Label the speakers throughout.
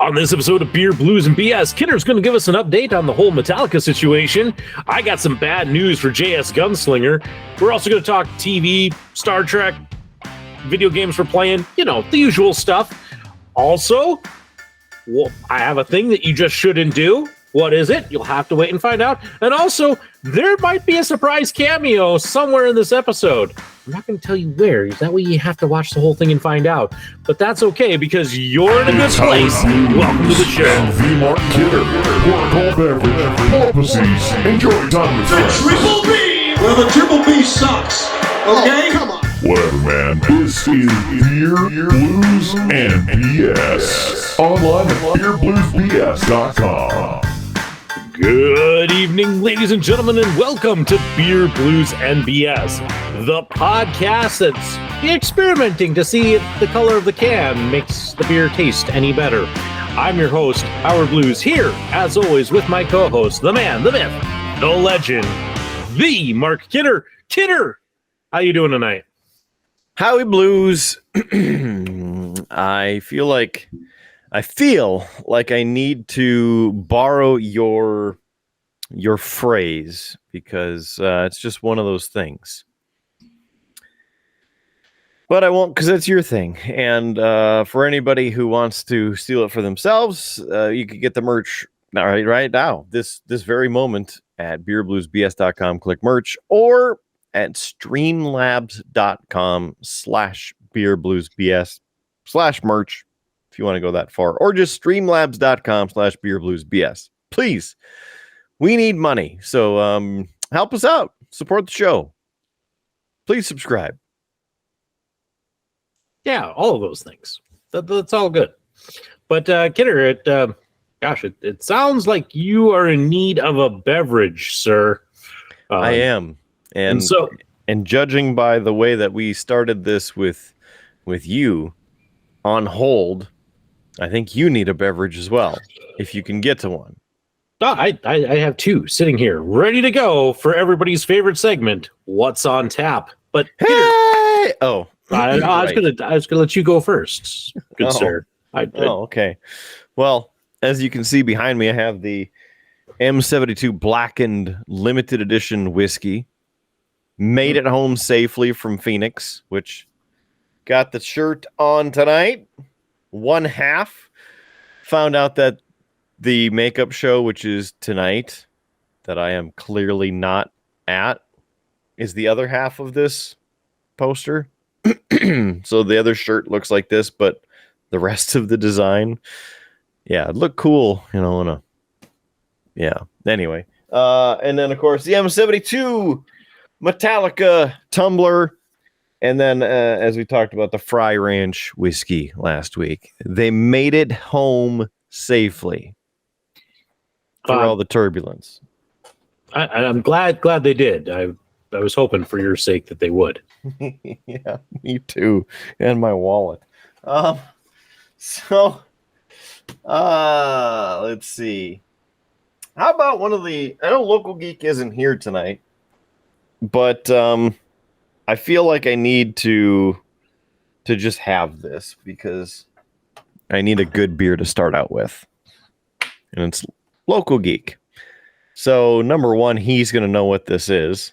Speaker 1: On this episode of Beer, Blues, and BS, Kidder's going to give us an update on the whole Metallica situation. I got some bad news for JS Gunslinger. We're also going to talk TV, Star Trek, video games we're playing, the usual stuff. Also, I have a thing that you just shouldn't do. What is it? You'll have to wait and find out. And also, there might be a surprise cameo somewhere in this episode. I'm not going to tell you where. That way you have to watch the whole thing and find out. But that's okay, because you're in a good place. Welcome to the show.
Speaker 2: The Mark Kidder. Pour a cold beverage, pull up a seat, enjoy time with friends.
Speaker 3: Triple B! Well, the Triple B sucks. Okay? Come on.
Speaker 2: Whatever, man. This is Beer, Blues, and BS. Online at beerbluesbs.com.
Speaker 1: Good evening, ladies and gentlemen, and welcome to Beer, Blues, and BS, the podcast that's experimenting to see if the color of the can makes the beer taste any better. I'm your host, Howard Blues, here, as always, with my co-host, the man, the myth, the legend, the Mark Kidder. Kidder, how you doing tonight?
Speaker 4: Howie Blues. I feel like I need to borrow your phrase because it's just one of those things. But I won't, because it's your thing. And for anybody who wants to steal it for themselves, you can get the merch right now, this very moment at beerbluesbs.com. Click merch, or at streamlabs.com/beerbluesbs/merch. If you want to go that far, or just streamlabs.com/beerbluesbs. Please, we need money. So help us out. Support the show. Please subscribe.
Speaker 1: Yeah, all of those things. That's all good. But Kidder, it sounds like you are in need of a beverage, sir.
Speaker 4: I am. And judging by the way that we started this with you on hold, I think you need a beverage as well, if you can get to one.
Speaker 1: I have two sitting here, ready to go for everybody's favorite segment, What's on Tap? But
Speaker 4: hey!
Speaker 1: I was gonna let you go first, good sir.
Speaker 4: Okay. Well, as you can see behind me, I have the M72 Blackened Limited Edition whiskey, made at home safely from Phoenix, which got the shirt on tonight. One half. Found out that the makeup show, which is tonight, that I am clearly not at, is the other half of this poster. So the other shirt looks like this, but the rest of the design, it looked cool, Anyway. And then, of course, the M72 Metallica tumbler. And then, as we talked about, the Fry Ranch whiskey last week, they made it home safely through all the turbulence.
Speaker 1: I'm glad they did. I was hoping for your sake that they would.
Speaker 4: Yeah, me too. And my wallet. Let's see. How about one of the... I know Local Geek isn't here tonight, but... I feel like I need to just have this because I need a good beer to start out with. And it's Local Geek. So, number one, he's going to know what this is.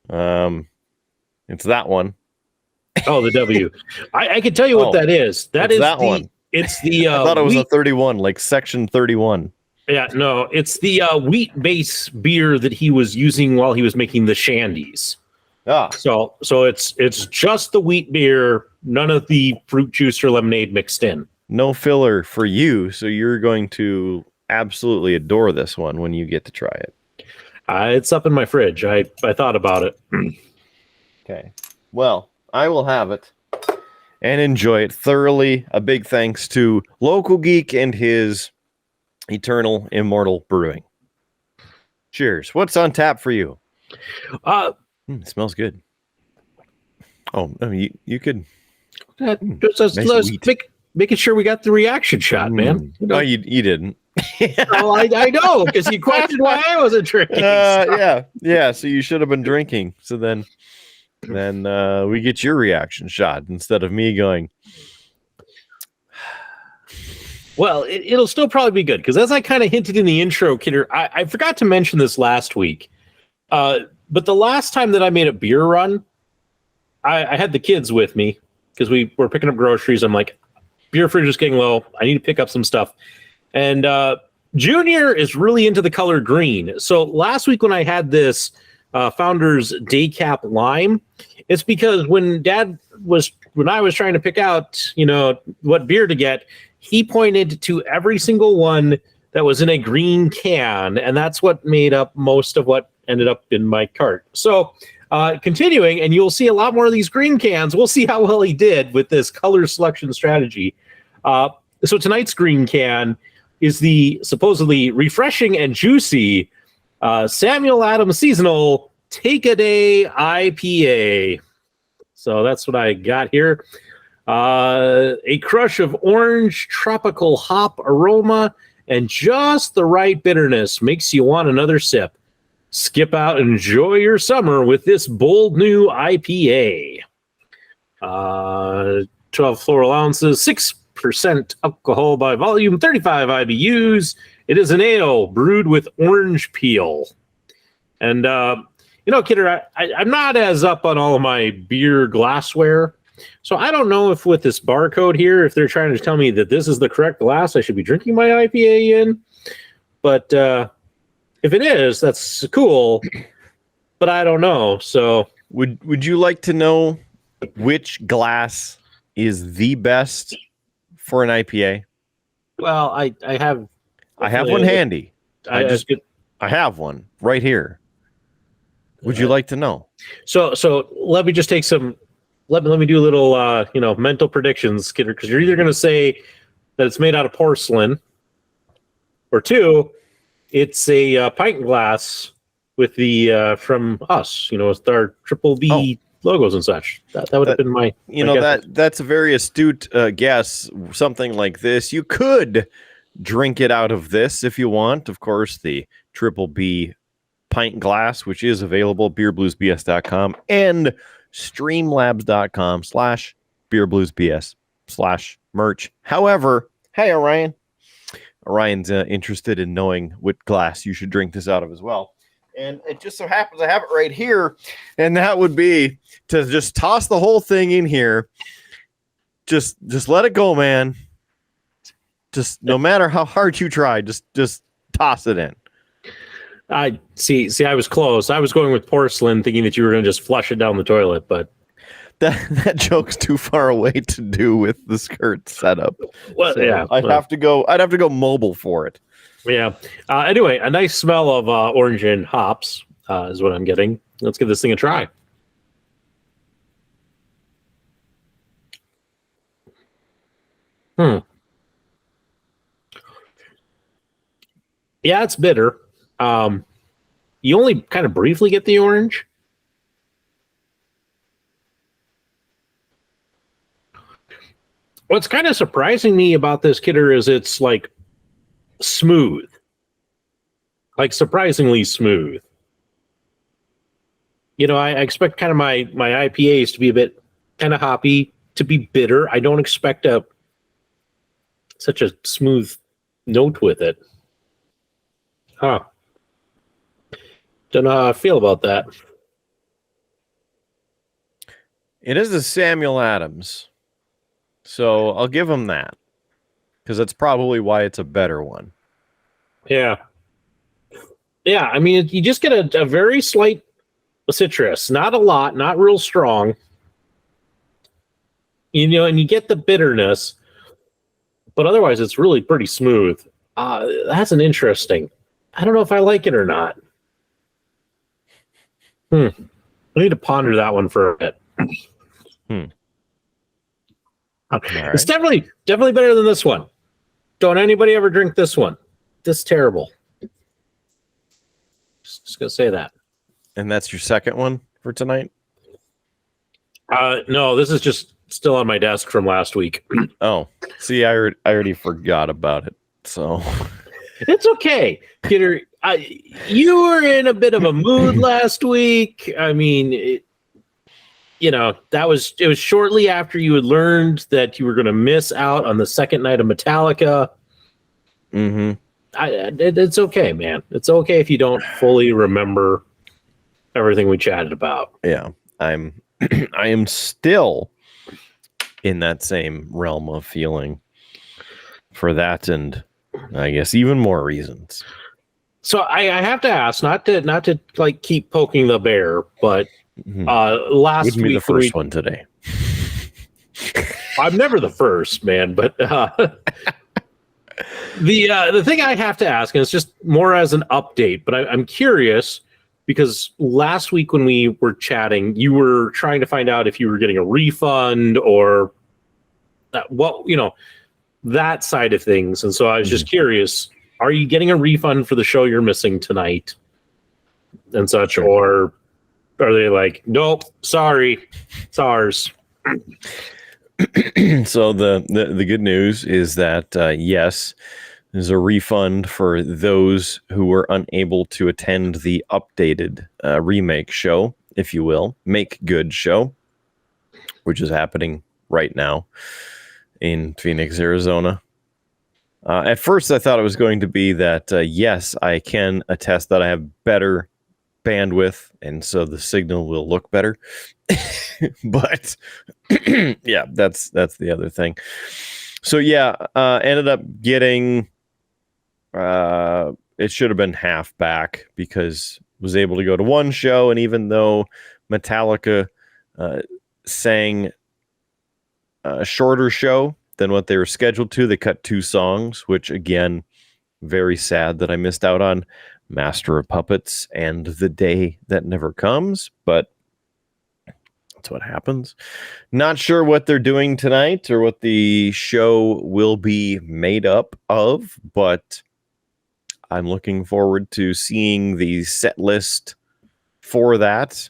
Speaker 4: It's that one.
Speaker 1: Oh, the W. I can tell you what that is. It's that one. It's the...
Speaker 4: I thought it was a 31, like section 31.
Speaker 1: Yeah, no, it's the wheat base beer that he was using while he was making the shandies. So it's just the wheat beer, none of the fruit juice or lemonade mixed in.
Speaker 4: No filler for you, so you're going to absolutely adore this one when you get to try it.
Speaker 1: It's up in my fridge. I thought about it.
Speaker 4: Okay. Well, I will have it and enjoy it thoroughly. A big thanks to Local Geek and his Eternal Immortal Brewing. Cheers. What's on tap for you? It smells good. Oh, no, you could.
Speaker 1: Let's making sure we got the reaction shot, man.
Speaker 4: No, you didn't.
Speaker 1: Oh, I know, because you questioned why I wasn't drinking.
Speaker 4: Yeah. So you should have been drinking. So then we get your reaction shot instead of me going.
Speaker 1: Well, it'll still probably be good because as I kind of hinted in the intro, Kidder, I forgot to mention this last week. But the last time that I made a beer run, I had the kids with me because we were picking up groceries. I'm like, beer fridge is getting low. I need to pick up some stuff. And Junior is really into the color green. So last week when I had this Founders Day Cap Lime, it's because when I was trying to pick out, what beer to get, he pointed to every single one that was in a green can, and that's what made up most of what ended up in my cart. So continuing, and you'll see a lot more of these green cans. We'll see how well he did with this color selection strategy. So tonight's green can is the supposedly refreshing and juicy Samuel Adams Seasonal Take-A-Day IPA. So that's what I got here. A crush of orange tropical hop aroma and just the right bitterness makes you want another sip. Skip out and enjoy your summer with this bold new IPA. 12 floral ounces, 6% alcohol by volume, 35 IBUs. It is an ale brewed with orange peel. And, Kidder, I'm not as up on all of my beer glassware. So I don't know if with this barcode here, if they're trying to tell me that this is the correct glass I should be drinking my IPA in. But if it is, that's cool. But I don't know. So
Speaker 4: would you like to know which glass is the best for an IPA?
Speaker 1: Well, I have
Speaker 4: one handy. I have one right here. Would you like to know? So
Speaker 1: let me just take some. Let me do a little mental predictions, Kidder, because you're either going to say that it's made out of porcelain, or two, it's a pint glass with the from us, with our triple B logos and such. That would have been my.
Speaker 4: That's a very astute guess. Something like this, you could drink it out of this if you want. Of course, the triple B pint glass, which is available beerbluesbs.com and streamlabs.com/beerbluesbs/merch. However, hey, Orion's interested in knowing what glass you should drink this out of as well. And it just so happens I have it right here. And that would be to just toss the whole thing in here. Just let it go, man. Just no matter how hard you try, just toss it in.
Speaker 1: I see. I was close. I was going with porcelain, thinking that you were going to just flush it down the toilet, but
Speaker 4: that joke's too far away to do with the skirt setup.
Speaker 1: Well,
Speaker 4: so
Speaker 1: yeah,
Speaker 4: I'd have to go mobile for it.
Speaker 1: Yeah. Anyway, a nice smell of orange and hops is what I'm getting. Let's give this thing a try. Yeah, it's bitter. You only kind of briefly get the orange. What's kind of surprising me about this, Kidder, is it's like smooth. Like surprisingly smooth. I expect kind of my IPAs to be a bit kind of hoppy, to be bitter. I don't expect such a smooth note with it. Huh. Don't know how I feel about that.
Speaker 4: It is a Samuel Adams. So I'll give him that. Because that's probably why it's a better one.
Speaker 1: Yeah. Yeah, I mean, you just get a very slight citrus. Not a lot, not real strong. And you get the bitterness. But otherwise, it's really pretty smooth. That's an interesting. I don't know if I like it or not. I need to ponder that one for a bit.
Speaker 4: Right.
Speaker 1: It's definitely better than this one. Don't anybody ever drink this one. This is terrible. Just gonna say that.
Speaker 4: And that's your second one for tonight?
Speaker 1: No, this is just still on my desk from last week.
Speaker 4: Oh, see, I already forgot about it. So
Speaker 1: it's okay, Peter. You were in a bit of a mood last week. I mean, it was shortly after you had learned that you were going to miss out on the second night of Metallica.
Speaker 4: Mm-hmm.
Speaker 1: It's okay, man. It's okay if you don't fully remember everything we chatted about.
Speaker 4: Yeah, I am still in that same realm of feeling for that, and I guess even more reasons.
Speaker 1: So I have to ask, not to like keep poking the bear, but last
Speaker 4: Wouldn't be
Speaker 1: week
Speaker 4: the first one today.
Speaker 1: I'm never the first, man, but the thing I have to ask, and it's just more as an update, but I'm curious because last week when we were chatting, you were trying to find out if you were getting a refund or that side of things. And so I was just curious, are you getting a refund for the show you're missing tonight and such? Sure. Or are they like, nope, sorry, it's ours?
Speaker 4: So the good news is that, yes, there's a refund for those who were unable to attend the updated remake show, if you will, Make Good show, which is happening right now in Phoenix, Arizona. At first, I thought it was going to be that, yes, I can attest that I have better bandwidth, and so the signal will look better. But yeah, that's the other thing. So yeah, ended up getting it should have been half back because was able to go to one show, and even though Metallica sang a shorter show than what they were scheduled to, they cut 2 songs, which again, very sad that I missed out on Master of Puppets and The Day That Never Comes, but that's what happens. Not sure what they're doing tonight or what the show will be made up of, but I'm looking forward to seeing the set list for that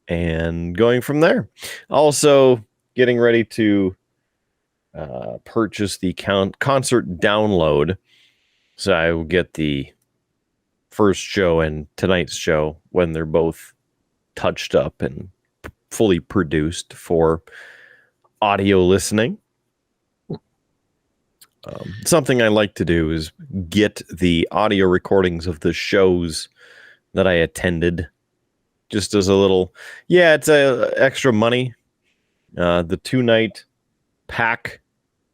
Speaker 4: and going from there. Also, getting ready to purchase the concert download, so I will get the first show and tonight's show when they're both touched up and fully produced for audio listening. Something I like to do is get the audio recordings of the shows that I attended, just as a little, it's extra money. The 2-night pack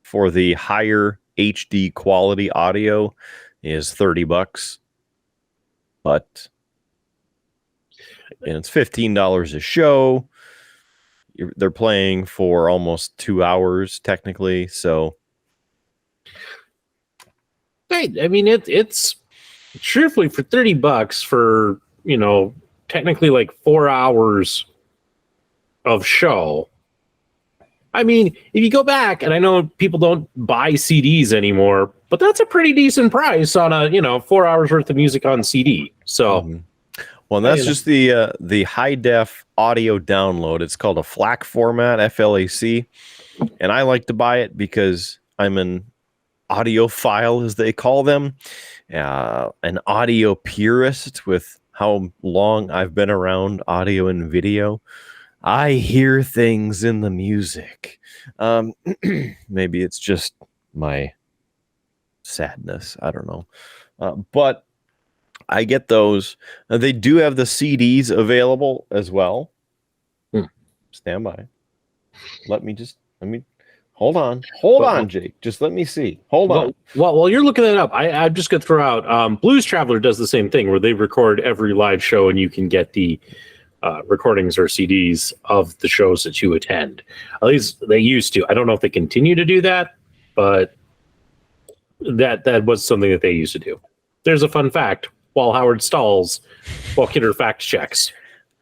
Speaker 4: for the higher HD quality audio is $30, but it's $15 a show. They're playing for almost 2 hours technically, so
Speaker 1: right. I mean, it's truthfully for $30 for technically like 4 hours of show. I mean, if you go back, and I know people don't buy CDs anymore, but that's a pretty decent price on a 4 hours worth of music on CD. So,
Speaker 4: well, that's just the high def audio download. It's called a FLAC format, FLAC, and I like to buy it because I'm an audiophile, as they call them, an audio purist. With how long I've been around audio and video, I hear things in the music. Maybe it's just my sadness. I don't know. But I get those. They do have the CDs available as well. Stand by. Let me hold on, Jake. Just let me see. Hold on.
Speaker 1: Well, while you're looking that up, I'm just going to throw out Blues Traveler does the same thing where they record every live show and you can get the recordings or CDs of the shows that you attend. At least they used to. I don't know if they continue to do that, but that was something that they used to do. There's a fun fact while Howard stalls, while Kidder fact checks.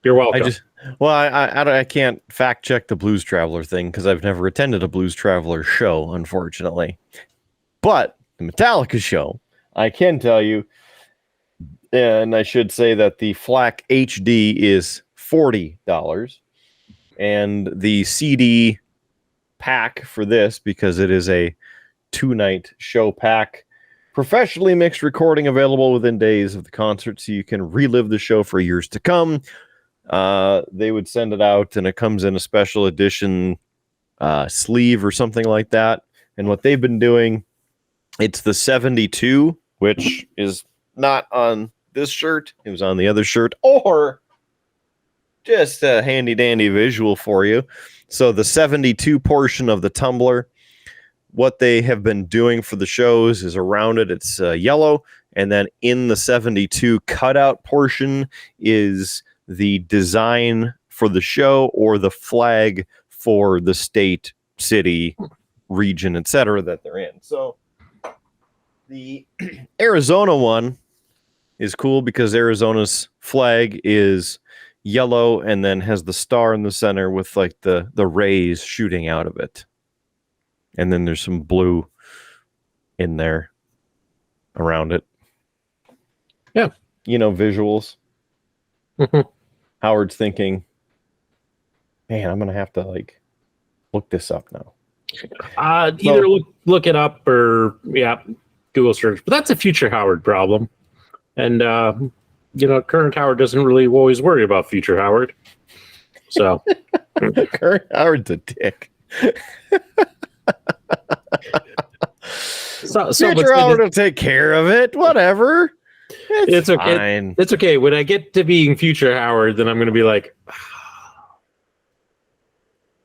Speaker 1: You're welcome.
Speaker 4: I can't fact check the Blues Traveler thing because I've never attended a Blues Traveler show, unfortunately. But the Metallica show, I can tell you, and I should say that the FLAC HD is $40, and the CD pack for this, because it is a 2-night show pack, professionally mixed recording available within days of the concert, so you can relive the show for years to come. They would send it out, and it comes in a special edition sleeve or something like that. And what they've been doing It's the 72, which is not on this shirt. It was on the other shirt, or just a handy dandy visual for you. So the 72 portion of the tumbler, what they have been doing for the shows is around it, it's yellow. And then in the 72 cutout portion is the design for the show or the flag for the state, city, region, etc. that they're in. So the Arizona one is cool because Arizona's flag is yellow and then has the star in the center with like the rays shooting out of it. And then there's some blue in there around it.
Speaker 1: Yeah.
Speaker 4: You know, visuals.
Speaker 1: Mhm.
Speaker 4: Howard's thinking, man, I'm going to have to like look this up now.
Speaker 1: Either look it up or Google search. But that's a future Howard problem. And current Howard doesn't really always worry about future Howard. So
Speaker 4: Current Howard's a dick. Future Howard will take care of it. Whatever. It's
Speaker 1: okay.
Speaker 4: Fine.
Speaker 1: It's okay. When I get to being future Howard, then I'm going to be like,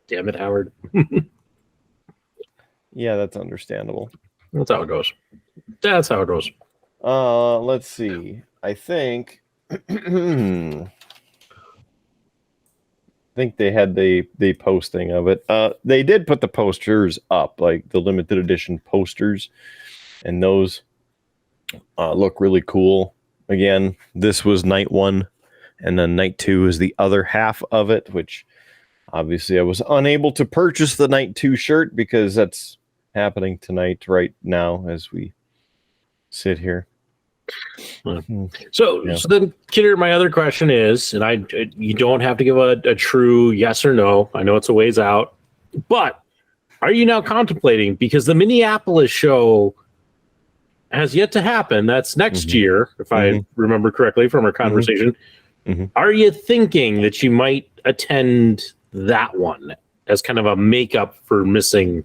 Speaker 1: damn it, Howard.
Speaker 4: Yeah, that's understandable.
Speaker 1: That's how it goes. That's how it goes.
Speaker 4: Let's see. I think they had the posting of it. They did put the posters up, like the limited edition posters, and those look really cool. Again, this was night 1, and then night 2 is the other half of it, which obviously I was unable to purchase the night 2 shirt because that's happening tonight right now as we sit here.
Speaker 1: So then, Kidder, my other question is, and you don't have to give a true yes or no. I know it's a ways out, but are you now contemplating, because the Minneapolis show has yet to happen? That's next year, if I remember correctly from our conversation. Are you thinking that you might attend that one as kind of a makeup for missing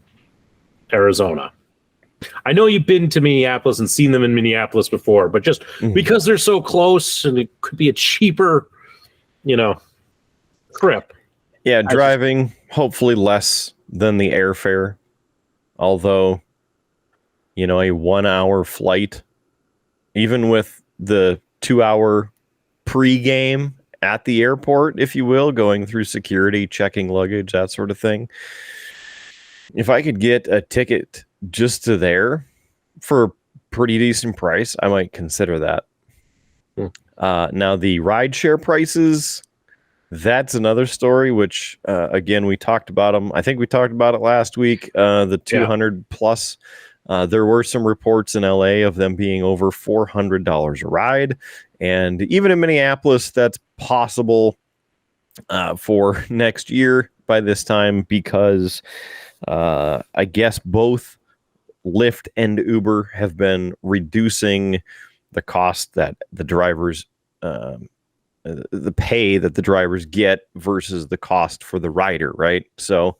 Speaker 1: Arizona? I know you've been to Minneapolis and seen them in Minneapolis before, but just because they're so close and it could be a cheaper, trip.
Speaker 4: Yeah, driving hopefully less than the airfare. Although, a 1 hour flight, even with the 2 hour pre-game at the airport, if you will, going through security, checking luggage, that sort of thing. If I could get a ticket just to there for a pretty decent price, I might consider that. Now the rideshare prices, that's another story, which again, we talked about them. I think we talked about it last week, the 200 plus. There were some reports in LA of them being over $400 a ride. And even in Minneapolis, that's possible for next year by this time, because I guess both Lyft and Uber have been reducing the cost that the drivers, the pay that the drivers get versus the cost for the rider, right? So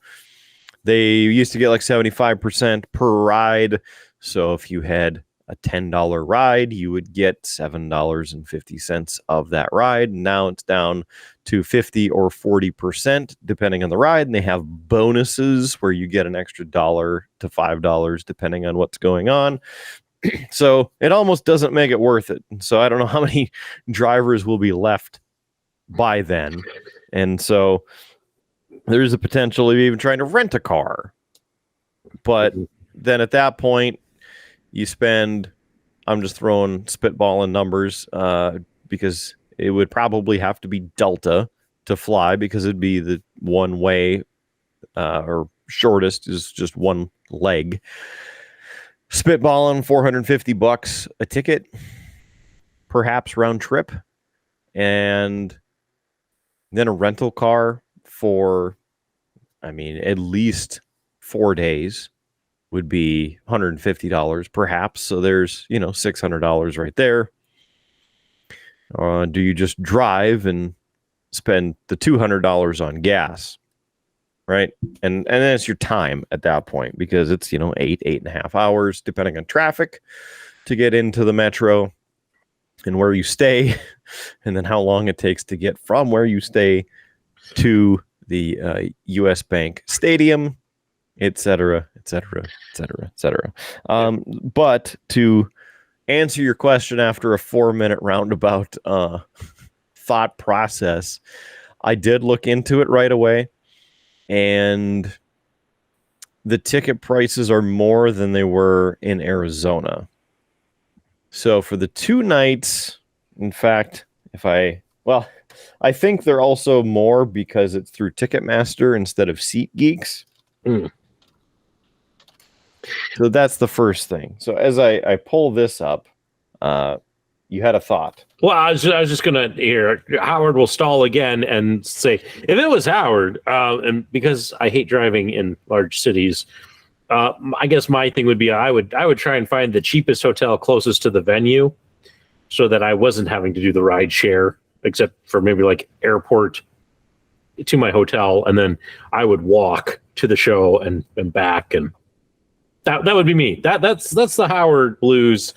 Speaker 4: they used to get like 75% per ride. So if you had a $10 ride, you would get $7.50 of that ride. Now it's down to 50 or 40%, depending on the ride. And they have bonuses where you get an extra $1 to $5, depending on what's going on. So it almost doesn't make it worth it. So I don't know how many drivers will be left by then. And so there's a potential of even trying to rent a car. But then at that point, you spend, I'm just throwing spitballing numbers, because it would probably have to be Delta to fly, because it'd be the one way, or shortest is just one leg. Spitballing $450 a ticket, perhaps round trip, and then a rental car for, at least 4 days would be $150 perhaps. So there's, $600 right there. Do you just drive and spend the $200 on gas? right? And then it's your time at that point, because it's 8.5 hours depending on traffic to get into the metro and where you stay, and then how long it takes to get from where you stay to the US Bank Stadium, etc., etc., etc., etc. But to answer your question after a 4-minute roundabout thought process, I did look into it right away, and the ticket prices are more than they were in Arizona. So for the 2 nights, in fact, I think they're also more because it's through Ticketmaster instead of SeatGeeks. So that's the first thing. So as I pull this up, you had a thought.
Speaker 1: Well, I was just gonna hear Howard will stall again and say, if it was Howard, and because I hate driving in large cities, I guess my thing would be I would try and find the cheapest hotel closest to the venue, so that I wasn't having to do the ride share, except for maybe like airport to my hotel, and then I would walk to the show and back, and that would be me. That's the Howard blues.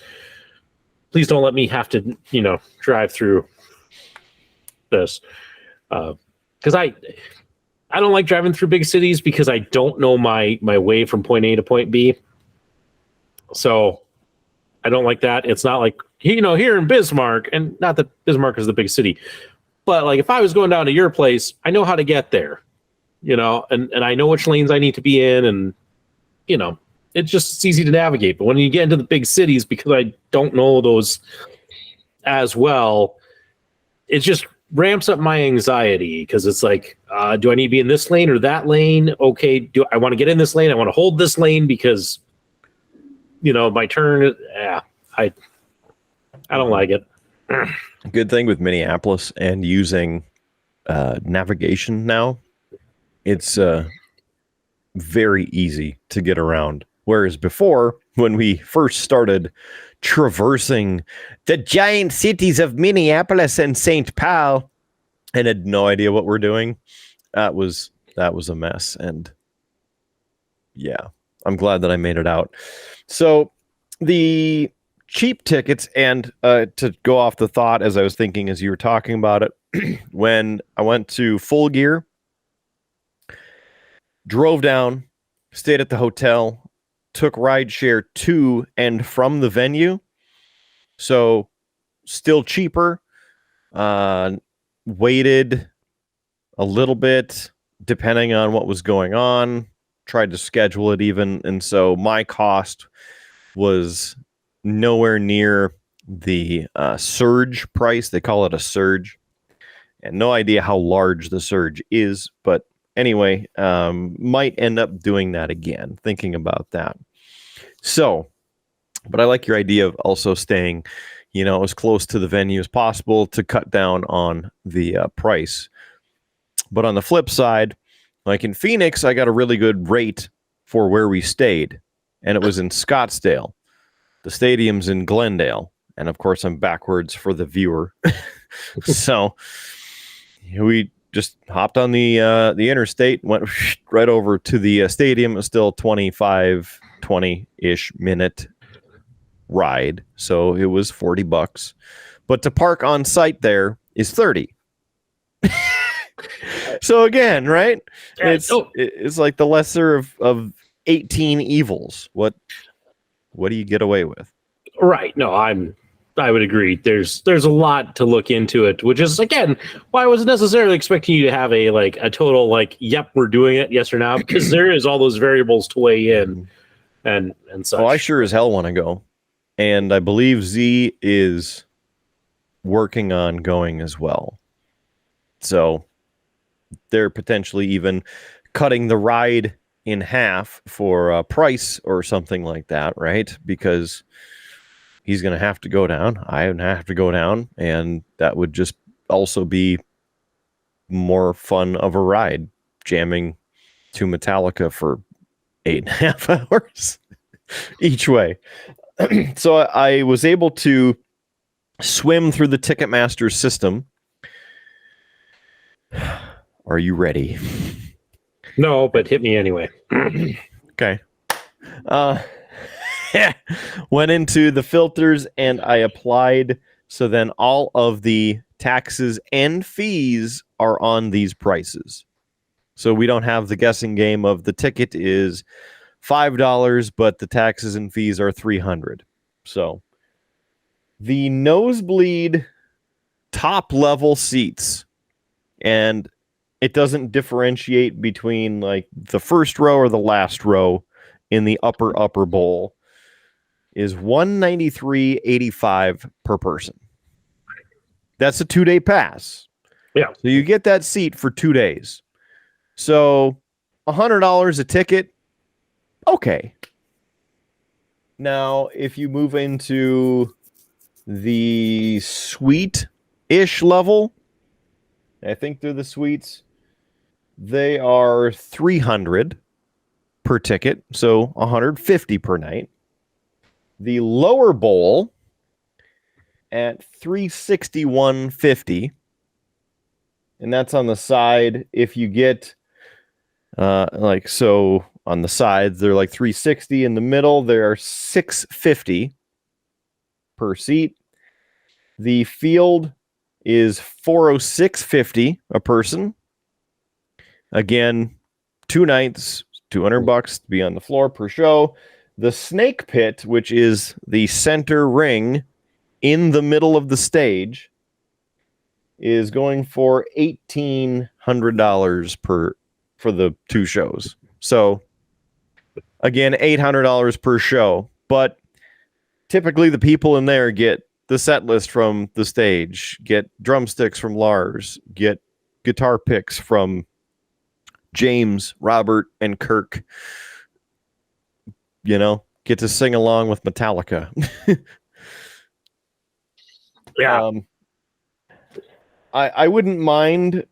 Speaker 1: Please don't let me have to, drive through this, because I don't like driving through big cities because I don't know my way from point A to point B. So I don't like that. It's not like, here in Bismarck, and not that Bismarck is the big city, but like if I was going down to your place, I know how to get there, and I know which lanes I need to be in, and, it's easy to navigate. But when you get into the big cities, because I don't know those as well, it just ramps up my anxiety, because it's like, do I need to be in this lane or that lane? Okay, do I want to get in this lane? I want to hold this lane because, my turn. Yeah, I don't like it.
Speaker 4: Good thing with Minneapolis and using navigation now, it's very easy to get around. Whereas before, when we first started traversing the giant cities of Minneapolis and St. Paul and had no idea what we're doing, that was a mess. And yeah, I'm glad that I made it out. So the cheap tickets, and to go off the thought as I was thinking as you were talking about it, when I went to Full Gear, drove down, stayed at the hotel, took rideshare to and from the venue. So still cheaper. Waited a little bit depending on what was going on. Tried to schedule it even. And so my cost was nowhere near the surge price. They call it a surge. And no idea how large the surge is, but anyway, might end up doing that again, thinking about that. So, but I like your idea of also staying, as close to the venue as possible to cut down on the price. But on the flip side, like in Phoenix, I got a really good rate for where we stayed, and it was in Scottsdale. The stadium's in Glendale, and of course I'm backwards for the viewer. So we just hopped on the interstate, went right over to the stadium. It was still 20-ish minute ride, so it was $40. But to park on site there is $30. So again, right? It's like the lesser of 18 evils. What do you get away with?
Speaker 1: Right. No, I would agree. There's a lot to look into it, which is, again, why I wasn't necessarily expecting you to have a total yep, we're doing it, yes or no, because there is all those variables to weigh in and such.
Speaker 4: Oh, I sure as hell want to go. And I believe Z is working on going as well. So they're potentially even cutting the ride in half for a price or something like that, right? Because he's going to have to go down. I have to go down. And that would just also be more fun of a ride, jamming to Metallica for 8.5 hours each way. So I was able to swim through the Ticketmaster system. Are you ready?
Speaker 1: No, but hit me anyway.
Speaker 4: Okay. Went into the filters and I applied. So then all of the taxes and fees are on these prices. So we don't have the guessing game of the ticket is $5, but the taxes and fees are $300. So the nosebleed top level seats, and it doesn't differentiate between like the first row or the last row in the upper bowl, is $193.85 per person. That's a 2-day pass.
Speaker 1: Yeah.
Speaker 4: So you get that seat for 2 days. So $100 a ticket. Okay. Now, if you move into the suite-ish level, I think they're the suites, they are $300 per ticket, so $150 per night. The lower bowl at $361.50, and that's on the side. If you get so on the sides, they're like $360. In the middle, they're $650 per seat. The field is $406.50 a person. Again, 2 nights, $200 to be on the floor per show. The snake pit, which is the center ring in the middle of the stage, is going for $1,800 for the 2 shows. So again, $800 per show. But typically the people in there get the set list from the stage, get drumsticks from Lars, get guitar picks from James, Robert, and Kirk. Get to sing along with Metallica.
Speaker 1: Yeah.
Speaker 4: I wouldn't mind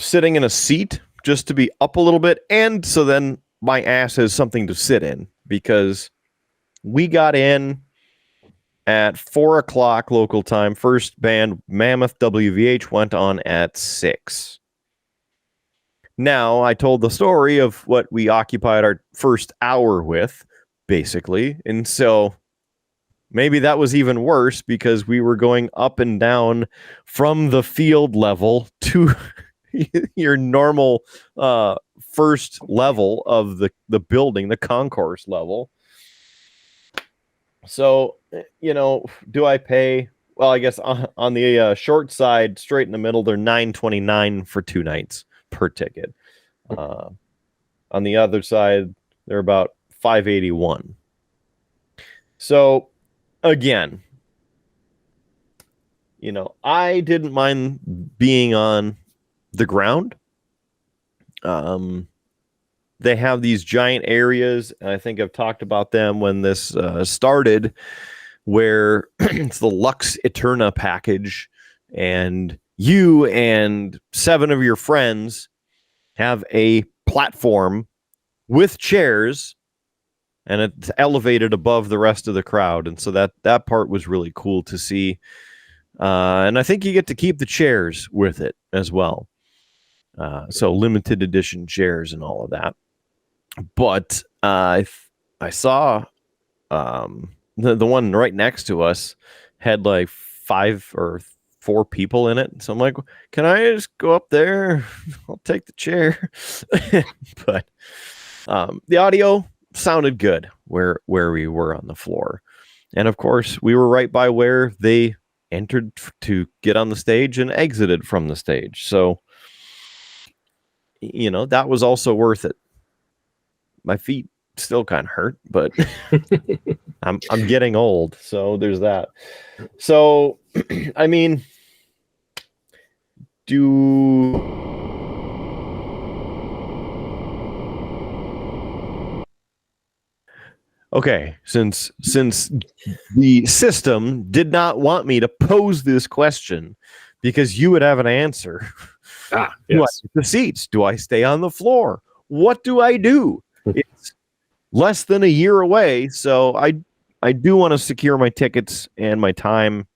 Speaker 4: sitting in a seat just to be up a little bit, and so then my ass has something to sit in, because we got in at 4:00 local time. First band, Mammoth WVH, went on at 6. Now, I told the story of what we occupied our first hour with, basically, and so maybe that was even worse, because we were going up and down from the field level to your normal first level of the building, the concourse level. So, do I pay? Well, I guess on the short side, straight in the middle, they're $929 for 2 nights per ticket. On the other side, they're about $581. So, again, I didn't mind being on the ground. They have these giant areas, and I think I've talked about them when this started, where it's the Lux Eterna package, and you and 7 of your friends have a platform with chairs, and it's elevated above the rest of the crowd. And so that part was really cool to see. And I think you get to keep the chairs with it as well. So limited edition chairs and all of that. But I saw the one right next to us had like 5 or 4 people in it. So I'm like, can I just go up there? I'll take the chair. But the audio sounded good where we were on the floor. And of course, we were right by where they entered to get on the stage and exited from the stage. So, that was also worth it. My feet still kind of hurt, but I'm getting old, so there's that. So, I mean, okay, since the system did not want me to pose this question because you would have an answer.
Speaker 1: Yes.
Speaker 4: Do I get the seats? Do I stay on the floor? What do I do? It's less than a year away, so I do want to secure my tickets and my time,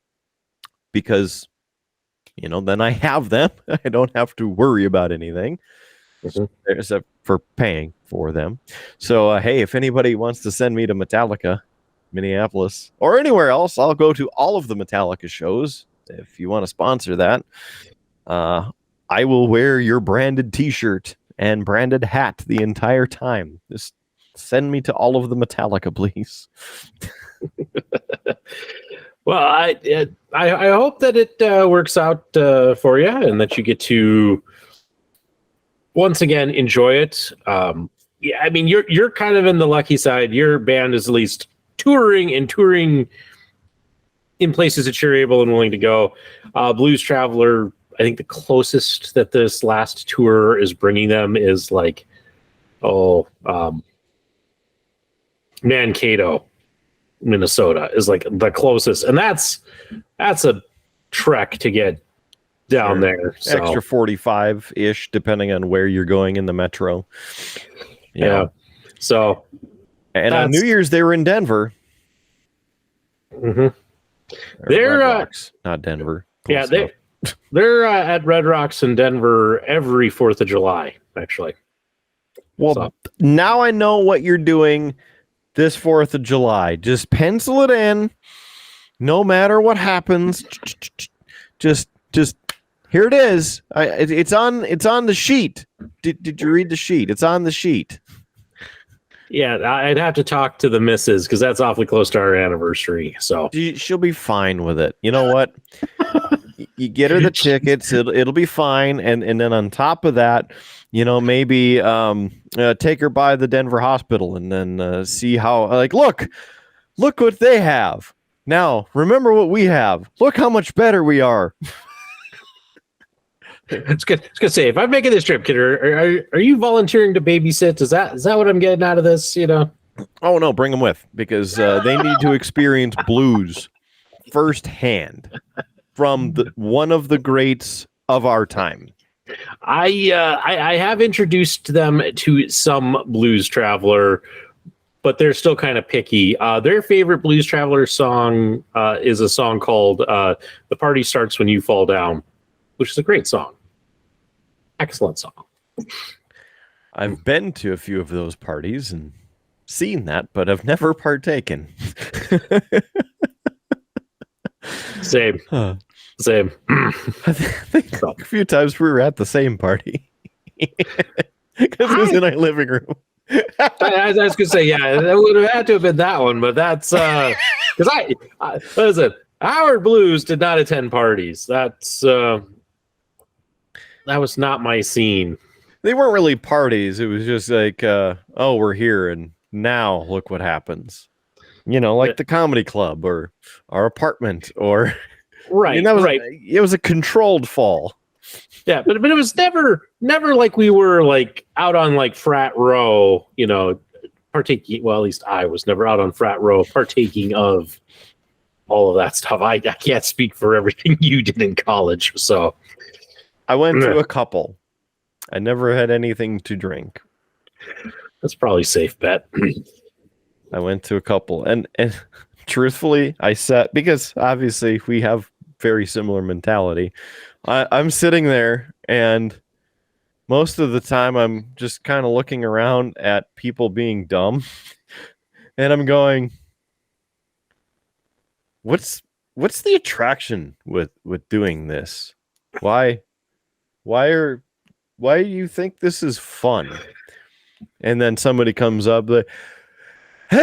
Speaker 4: because then I have them. I don't have to worry about anything. except for paying for them. So, hey, if anybody wants to send me to Metallica, Minneapolis, or anywhere else, I'll go to all of the Metallica shows. If you want to sponsor that, I will wear your branded T-shirt and branded hat the entire time. Just send me to all of the Metallica, please.
Speaker 1: Well, I hope that it works out for you and that you get to once again enjoy it. Yeah, I mean you're kind of in the lucky side. Your band is at least touring in places that you're able and willing to go. Blues Traveler, I think the closest that this last tour is bringing them is like Mankato, Minnesota is like the closest, and that's a trek to get down there. So.
Speaker 4: Extra 45-ish, depending on where you're going in the metro.
Speaker 1: Yeah. So,
Speaker 4: and on New Year's they were in Denver.
Speaker 1: Mm-hmm.
Speaker 4: They're Red Rocks, not Denver.
Speaker 1: Yeah, they're at Red Rocks in Denver every 4th of July, actually.
Speaker 4: Well, now I know what you're doing this 4th of July. Just pencil it in. No matter what happens, just here it is. It's on the sheet. Did you read the sheet? It's on the sheet.
Speaker 1: Yeah, I'd have to talk to the missus because that's awfully close to our anniversary. So
Speaker 4: she'll be fine with it. You know what? You get her the tickets. It'll be fine. And then on top of that, maybe take her by the Denver hospital and then see how. Look what they have. Now remember what we have. Look how much better we are.
Speaker 1: It's good. I was gonna say, if I'm making this trip, kid, are you volunteering to babysit? Is that what I'm getting out of this?
Speaker 4: Oh no, bring them with because they need to experience blues firsthand from one of the greats of our time.
Speaker 1: I have introduced them to some Blues Traveler, but they're still kind of picky. Their favorite Blues Traveler song is a song called "The Party Starts When You Fall Down," which is a great song. Excellent song.
Speaker 4: I've been to a few of those parties and seen that, but I've never partaken.
Speaker 1: Same.
Speaker 4: I think a few times we were at the same party because it was in our living room.
Speaker 1: I was gonna say, yeah, that would have had to have been that one, but that's because I listen. Howard Blues did not attend parties. That was not my scene.
Speaker 4: They weren't really parties. It was just like, oh, we're here, and now look what happens. Like the comedy club or our apartment, or
Speaker 1: right.
Speaker 4: It was a controlled fall.
Speaker 1: Yeah, but it was never like we were like out on like frat row, partaking. Well, at least I was never out on frat row partaking of all of that stuff. I can't speak for everything you did in college, so.
Speaker 4: I went to a couple. I never had anything to drink.
Speaker 1: That's probably a safe bet.
Speaker 4: I went to a couple, and truthfully, I sat because obviously we have very similar mentality. I'm sitting there, and most of the time I'm just kind of looking around at people being dumb, and I'm going, "What's the attraction with doing this? Why do you think this is fun?" And then somebody comes up like, "Hey,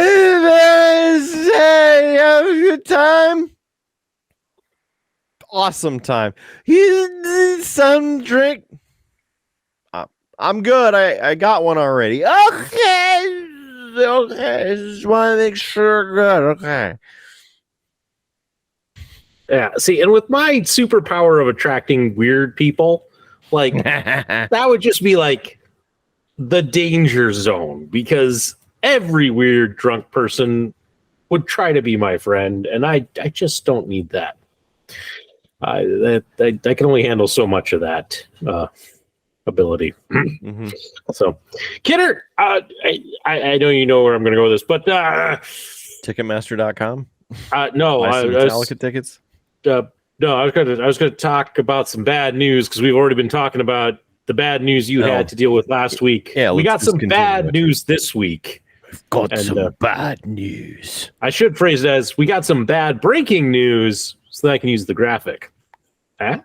Speaker 4: have a good time? Awesome time. You need some drink? I'm good. I got one already. Okay. Just want to make sure good. Okay."
Speaker 1: Yeah. See, and with my superpower of attracting weird people, like that would just be like the danger zone because every weird drunk person would try to be my friend, and I just don't need that. I can only handle so much of that ability.
Speaker 4: Mm-hmm.
Speaker 1: So, Kidder, I know you know where I'm going to go with this, but
Speaker 4: Ticketmaster.com.
Speaker 1: No,
Speaker 4: Metallica tickets.
Speaker 1: No, I was going to talk about some bad news because we've already been talking about the bad news you had to deal with last week.
Speaker 4: Yeah,
Speaker 1: we got
Speaker 4: let's
Speaker 1: some
Speaker 4: just
Speaker 1: bad
Speaker 4: continue it.
Speaker 1: news this week.
Speaker 4: Got
Speaker 1: And,
Speaker 4: some bad news.
Speaker 1: I should phrase it as we got some bad breaking news so that I can use the graphic. Huh?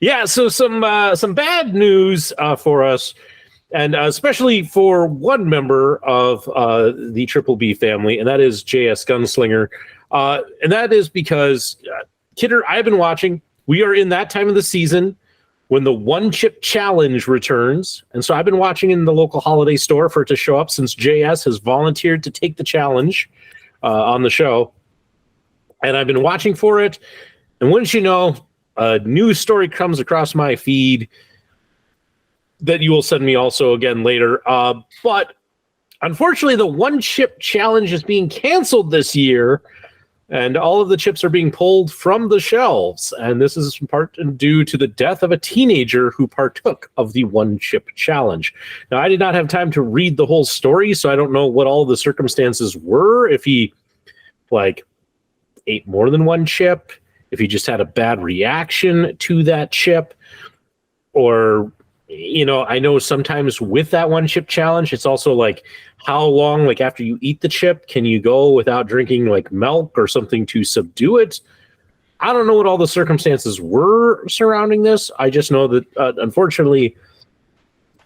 Speaker 1: Yeah, so some bad news for us, and especially for one member of the Triple B family, and that is JS Gunslinger. And that is because, Kidder, I've been watching. We are in that time of the season when the One Chip Challenge returns. And so I've been watching in the local holiday store for it to show up since JS has volunteered to take the challenge on the show. And I've been watching for it. And wouldn't you know, a news story comes across my feed that you will send me also again later. But unfortunately, the One Chip Challenge is being canceled this year. And all of the chips are being pulled from the shelves. And this is in part due to the death of a teenager who partook of the One Chip Challenge. Now, I did not have time to read the whole story, so I don't know what all the circumstances were. If he, ate more than one chip, if he just had a bad reaction to that chip, or, I know sometimes with that One Chip Challenge, it's also how long, after you eat the chip, can you go without drinking milk or something to subdue it? I don't know what all the circumstances were surrounding this. I just know that, unfortunately,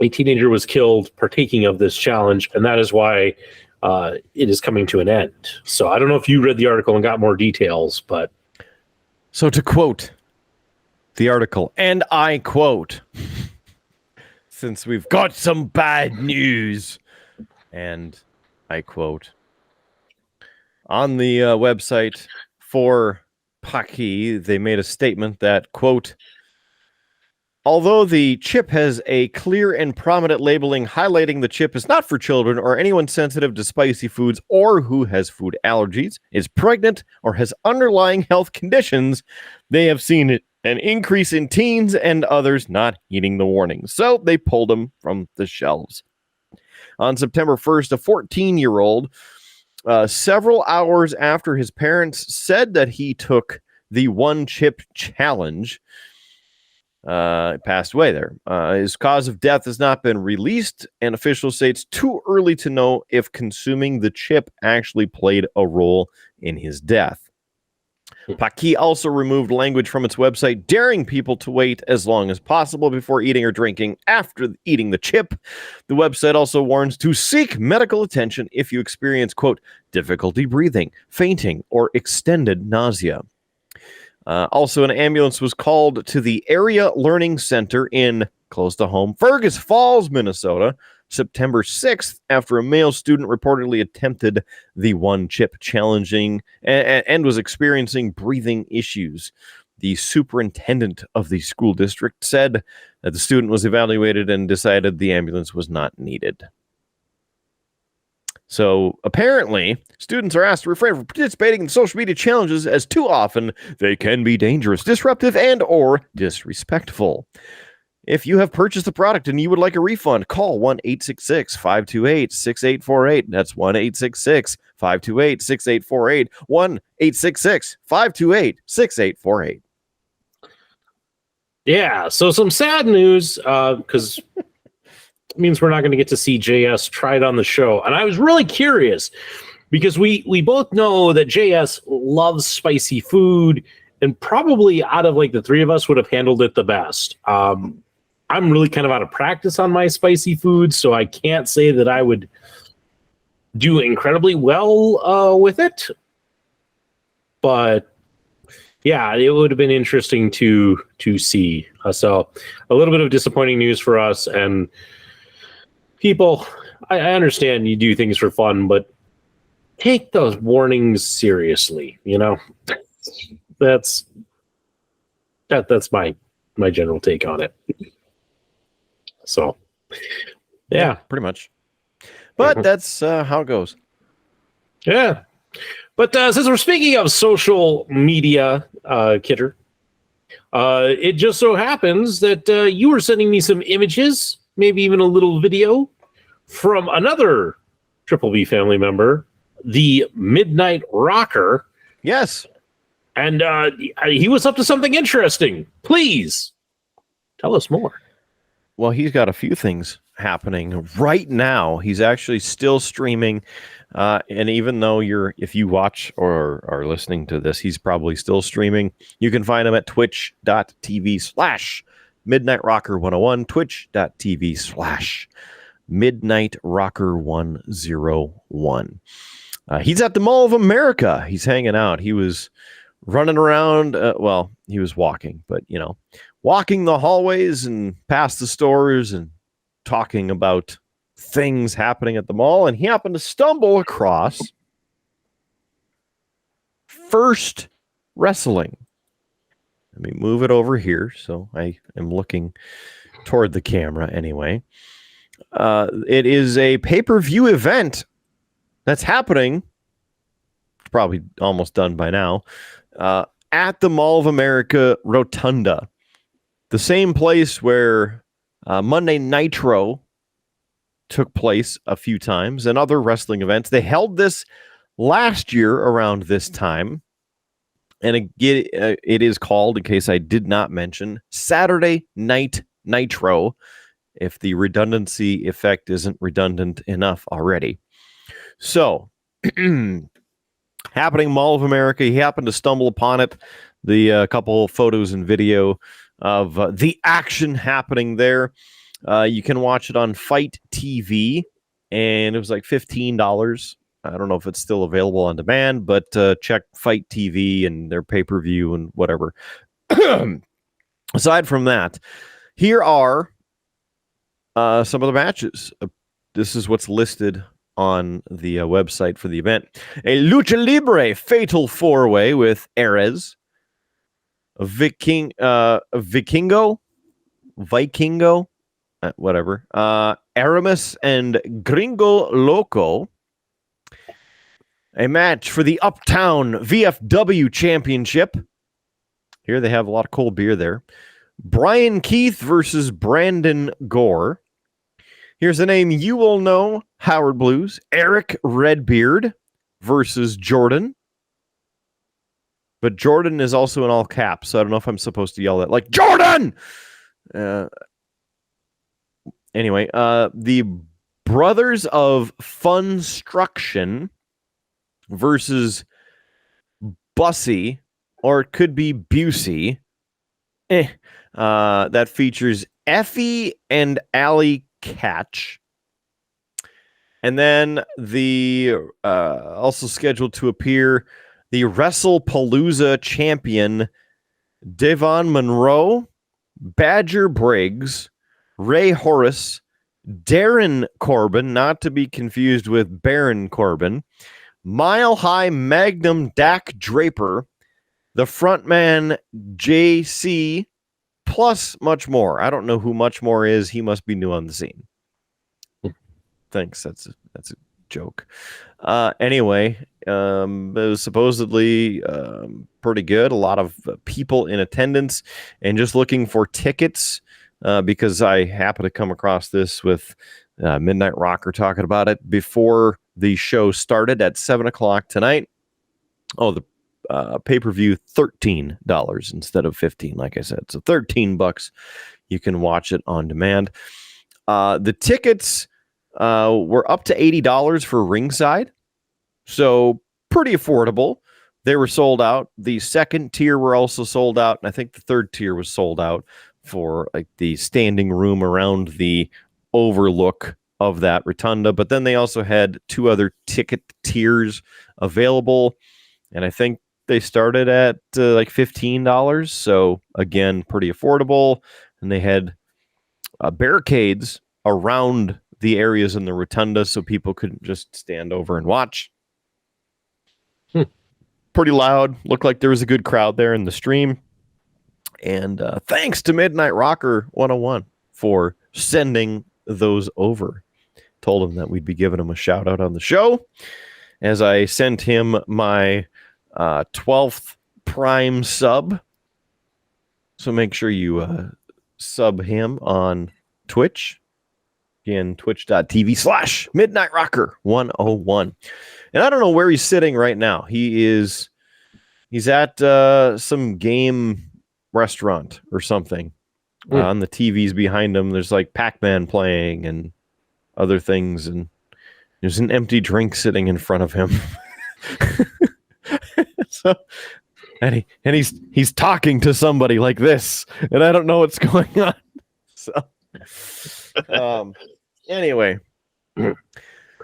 Speaker 1: a teenager was killed partaking of this challenge, and that is why it is coming to an end. So I don't know if you read the article and got more details, but...
Speaker 4: So to quote the article, and I quote, since we've got some bad news, and I quote, on the website for Paki, they made a statement that, quote, although the chip has a clear and prominent labeling highlighting the chip is not for children or anyone sensitive to spicy foods or who has food allergies, is pregnant, or has underlying health conditions, they have seen an increase in teens and others not heeding the warnings. So they pulled them from the shelves. On September 1st, a 14-year-old, several hours after his parents said that he took the One Chip Challenge, passed away there. His cause of death has not been released, and officials say it's too early to know if consuming the chip actually played a role in his death. Paki also removed language from its website daring people to wait as long as possible before eating or drinking after eating the chip. The website also warns to seek medical attention if you experience, quote, difficulty breathing, fainting, or extended nausea. Also, an ambulance was called to the Area Learning Center in, close to home, Fergus Falls, Minnesota, September 6th, after a male student reportedly attempted the One Chip Challenging and was experiencing breathing issues. The superintendent of the school district said that the student was evaluated and decided the ambulance was not needed. So apparently, students are asked to refrain from participating in social media challenges as too often they can be dangerous, disruptive, and or disrespectful. If you have purchased the product and you would like a refund, call 1-866-528-6848. That's 1-866-528-6848. 1-866-528-6848.
Speaker 1: Yeah, so some sad news, because it means we're not going to get to see JS try it on the show. And I was really curious, because we both know that JS loves spicy food, and probably out of the three of us would have handled it the best. I'm really kind of out of practice on my spicy food, so I can't say that I would do incredibly well with it. But yeah, it would have been interesting to see. So a little bit of disappointing news for us. And people, I understand you do things for fun, but take those warnings seriously. That's my general take on it. So, yeah,
Speaker 4: pretty much. But that's how it goes.
Speaker 1: Yeah. But since we're speaking of social media, Kidder, it just so happens that you were sending me some images, maybe even a little video, from another Triple B family member the Midnight Rocker.
Speaker 4: Yes.
Speaker 1: And he was up to something interesting. Please tell us more.
Speaker 4: Well, he's got a few things happening right now. He's actually still streaming. And even though if you watch or are listening to this, he's probably still streaming. You can find him at twitch.tv/MidnightRocker101, twitch.tv/MidnightRocker101. He's at the Mall of America. He's hanging out. He was running around. He was walking, but, walking the hallways and past the stores and talking about things happening at the mall. And he happened to stumble across First Wrestling. Let me move it over here. So I am looking toward the camera anyway. It is a pay-per-view event that's happening. It's probably almost done by now. At the Mall of America Rotunda, the same place where Monday Nitro took place a few times and other wrestling events. They held this last year around this time, and it is called, in case I did not mention, Saturday Night Nitro, if the redundancy effect isn't redundant enough already. So, happening Mall of America. He happened to stumble upon it. The couple photos and video of the action happening there. You can watch it on Fight TV, and it was like $15. I don't know if it's still available on demand, but check Fight TV and their pay-per-view and whatever. Aside from that, here are some of the matches. This is what's listed on the website for the event. A Lucha Libre Fatal 4-Way with Ares, Vikingo, whatever, Aramis and Gringo Loco. A match for the Uptown VFW Championship. Here they have a lot of cold beer there. Brian Keith versus Brandon Gore. Here's a name you will know, Howard Blues. Eric Redbeard versus Jordan. But Jordan is also in all caps, so I don't know if I'm supposed to yell that like, Jordan! Anyway, the Brothers of Funstruction versus Bussy, or it could be Busey. That features Effie and Allie Catch. And then the also scheduled to appear the WrestlePalooza champion Devon Monroe, Badger Briggs, Ray Horace, Darren Corbin, not to be confused with Baron Corbin, Mile High Magnum Dak Draper, the frontman JC, plus much more. I don't know who much more is. He must be new on the scene. Thanks. That's a joke. Anyway, it was supposedly pretty good. A lot of people in attendance, and just looking for tickets because I happened to come across this with Midnight Rocker talking about it before the show started at 7:00 tonight. Oh, the pay-per-view $13 instead of $15, like I said. So $13. You can watch it on demand. The tickets were up to $80 for ringside, so pretty affordable. They were sold out. The second tier were also sold out, and I think the third tier was sold out for like the standing room around the overlook of that rotunda. But then they also had two other ticket tiers available, and I think they started at like $15. So again, pretty affordable. And they had barricades around the areas in the rotunda so people couldn't just stand over and watch. Pretty loud. Looked like there was a good crowd there in the stream. And thanks to Midnight Rocker 101 for sending those over. Told him that we'd be giving him a shout out on the show, as I sent him my 12th Prime sub. So make sure you sub him on Twitch. Again, twitch.tv/MidnightRocker101. And I don't know where he's sitting right now. He's at some game restaurant or something. On the TVs behind him, there's like Pac-Man playing and other things, and there's an empty drink sitting in front of him. So, and he's talking to somebody like this, and I don't know what's going on. So, anyway,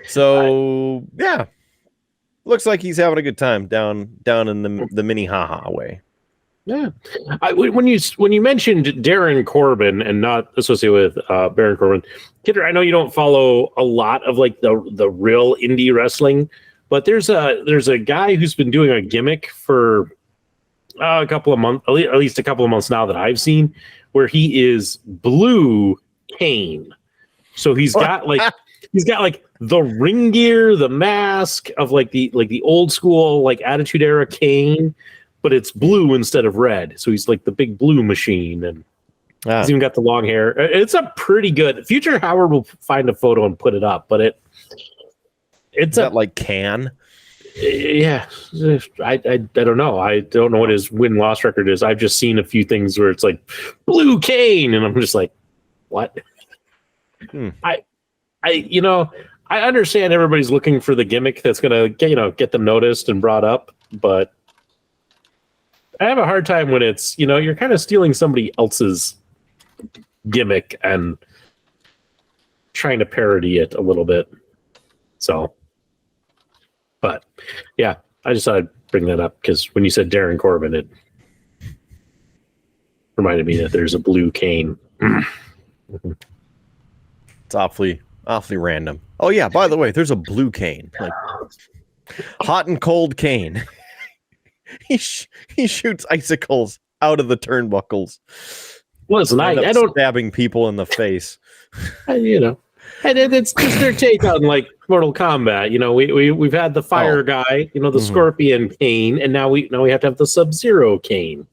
Speaker 4: so yeah, looks like he's having a good time down in the Minnehaha way.
Speaker 1: Yeah, when you mentioned Darren Corbin and not associated with Baron Corbin, Kidder, I know you don't follow a lot of like the real indie wrestling, but there's a guy who's been doing a gimmick for a couple of months, at least a couple of months now that I've seen, where he is Blue Kane. So he's got like the ring gear, the mask of like the old school like Attitude Era Kane, but it's blue instead of red. So he's like the big blue machine, and he's even got the long hair. It's a pretty good. Future Howard will find a photo and put it up, but it's
Speaker 4: that like can.
Speaker 1: Yeah, I don't know. I don't know what his win-loss record is. I've just seen a few things where it's like Blue Kane, and I'm just like, what? I understand everybody's looking for the gimmick that's gonna get them noticed and brought up, but I have a hard time when it's you're kind of stealing somebody else's gimmick and trying to parody it a little bit. So. But yeah, I just thought I'd bring that up because when you said Darren Corbin, it reminded me that there's a Blue Kane.
Speaker 4: It's awfully random. Oh yeah, by the way, there's a Blue Kane, like hot and cold Kane. he shoots icicles out of the turnbuckles.
Speaker 1: Listen, I don't
Speaker 4: stabbing people in the face.
Speaker 1: And it's just their take on like Mortal Kombat. We've had the fire guy, the Scorpion Kane, and now we have to have the Sub-Zero Kane.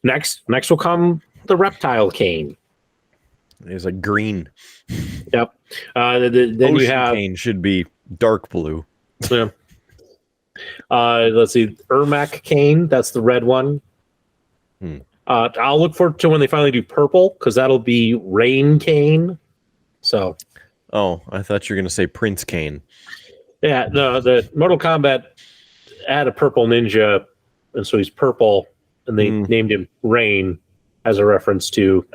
Speaker 1: Next will come the Reptile Kane.
Speaker 4: There's a green.
Speaker 1: Yep. Then
Speaker 4: Ocean
Speaker 1: you have
Speaker 4: Kane should be dark blue.
Speaker 1: Yeah. Let's see, Ermac Kane. That's the red one. I'll look forward to when they finally do purple, because that'll be Rain Kane. So,
Speaker 4: I thought you were going to say Prince Kane.
Speaker 1: Yeah, no, the Mortal Kombat had a purple ninja, and so he's purple, and they named him Rain as a reference to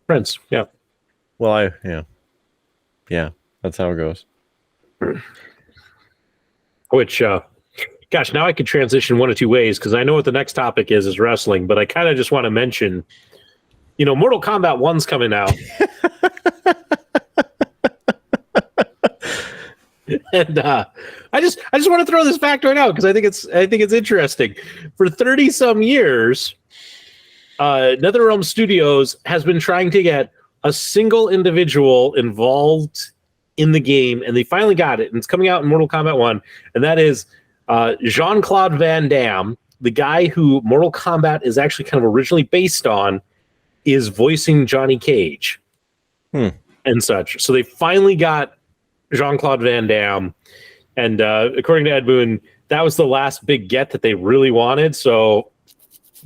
Speaker 1: Prince. Yeah.
Speaker 4: Well, yeah, that's how it goes.
Speaker 1: Which, gosh, now I could transition one of two ways, because I know what the next topic is wrestling, but I kind of just want to mention, Mortal Kombat 1's coming out. And I just want to throw this factoid out because I think it's interesting. For 30 some years, NetherRealm Studios has been trying to get a single individual involved in the game, and they finally got it, and it's coming out in Mortal Kombat 1, and that is Jean-Claude Van Damme, the guy who Mortal Kombat is actually kind of originally based on, is voicing Johnny Cage and such. So they finally got Jean-Claude Van Damme, and according to Ed Boon, that was the last big get that they really wanted. So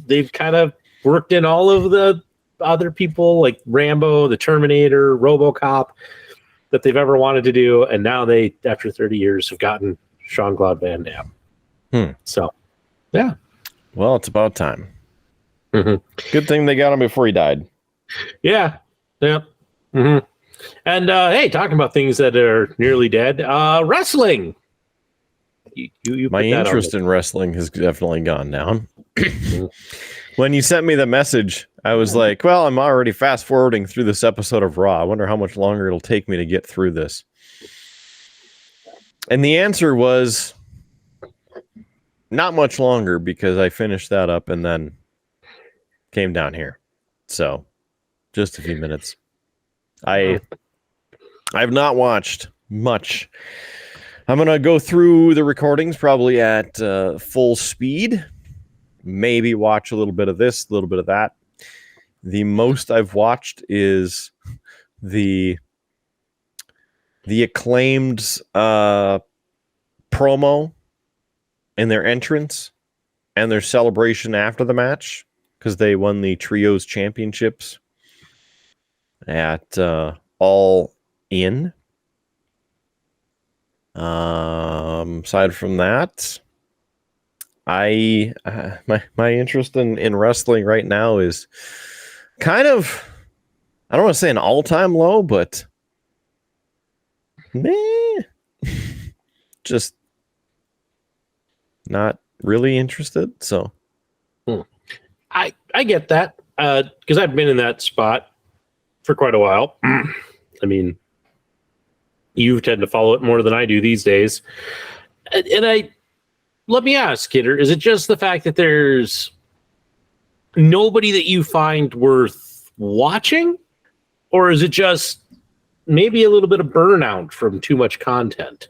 Speaker 1: they've kind of worked in all of the other people like Rambo, the Terminator, RoboCop that they've ever wanted to do, and now they, after 30 years, have gotten Jean-Claude Van Damme. So, yeah.
Speaker 4: Well, it's about time.
Speaker 1: Mm-hmm.
Speaker 4: Good thing they got him before he died.
Speaker 1: Yeah. Mm-hmm. And hey, talking about things that are nearly dead, wrestling. You
Speaker 4: My interest in wrestling has definitely gone down. When you sent me the message, I was like, well, I'm already fast forwarding through this episode of Raw. I wonder how much longer it'll take me to get through this. And the answer was not much longer, because I finished that up and then came down here. So just a few minutes. I've not watched much. I'm going to go through the recordings probably at full speed. Maybe watch a little bit of this, a little bit of that. The most I've watched is the Acclaimed promo and their entrance and their celebration after the match, because they won the Trios Championships at All In. Aside from that, my interest in wrestling right now is kind of, I don't want to say an all-time low, but just not really interested. So
Speaker 1: I get that, because I've been in that spot for quite a while. I mean, you tend to follow it more than I do these days. And let me ask, Kidder, is it just the fact that there's nobody that you find worth watching? Or is it just maybe a little bit of burnout from too much content?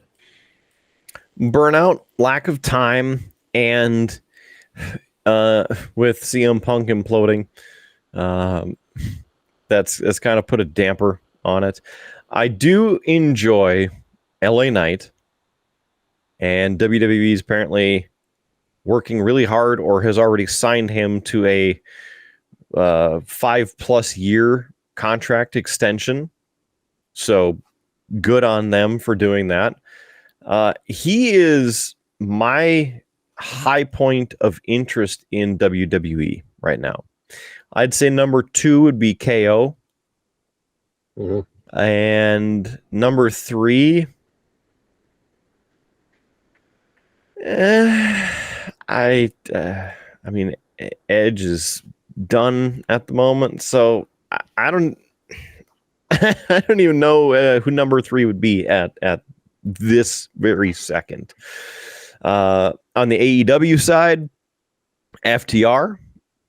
Speaker 4: Burnout, lack of time, and with CM Punk imploding, that's kind of put a damper on it. I do enjoy LA Knight, and WWE is apparently working really hard or has already signed him to a 5+ year contract extension. So good on them for doing that. He is my high point of interest in WWE right now. I'd say number 2 would be KO.
Speaker 1: Mm-hmm.
Speaker 4: And number 3, I mean, Edge is done at the moment, so I don't I don't even know who number 3 would be at this very second. On the AEW side, FTR,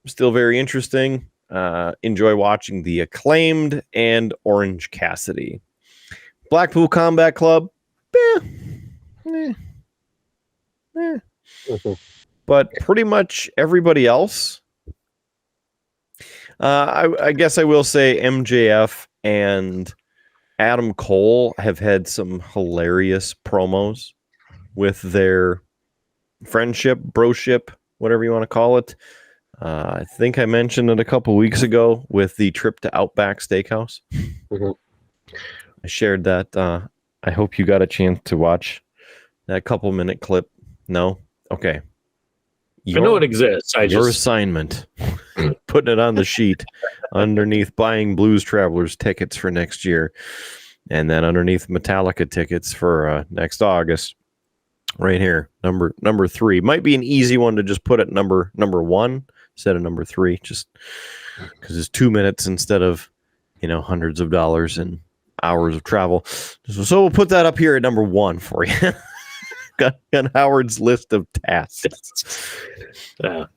Speaker 4: still very interesting. Enjoy watching the Acclaimed and Orange Cassidy. Blackpool Combat Club, but pretty much everybody else. I guess I will say MJF and Adam Cole have had some hilarious promos with their friendship, broship, whatever you want to call it. I think I mentioned it a couple weeks ago with the trip to Outback Steakhouse.
Speaker 1: Mm-hmm.
Speaker 4: I shared that. I hope you got a chance to watch that couple-minute clip. No? Okay.
Speaker 1: I know it exists.
Speaker 4: Your assignment, putting it on the sheet underneath buying Blues Travelers tickets for next year, and then underneath Metallica tickets for next August. Right here, number 3 might be an easy one to just put at number 1 instead of number 3, just because it's 2 minutes instead of hundreds of dollars and hours of travel. So we'll put that up here at number 1 for you. got Howard's list of tasks.
Speaker 1: Yeah,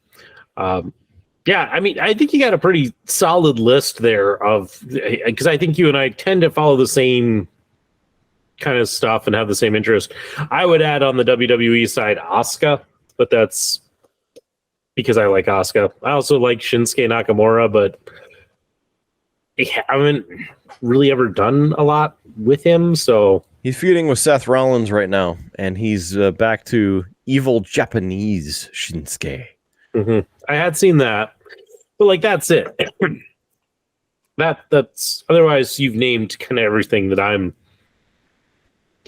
Speaker 1: I mean, I think you got a pretty solid list there of, because I think you and I tend to follow the same kind of stuff and have the same interest. I would add on the WWE side Asuka, but that's because I like Asuka. I also like Shinsuke Nakamura, but I haven't really ever done a lot with him. So
Speaker 4: he's feuding with Seth Rollins right now, and he's back to evil Japanese Shinsuke.
Speaker 1: Mm-hmm. I had seen that, but that's it. That's otherwise you've named kind of everything that I'm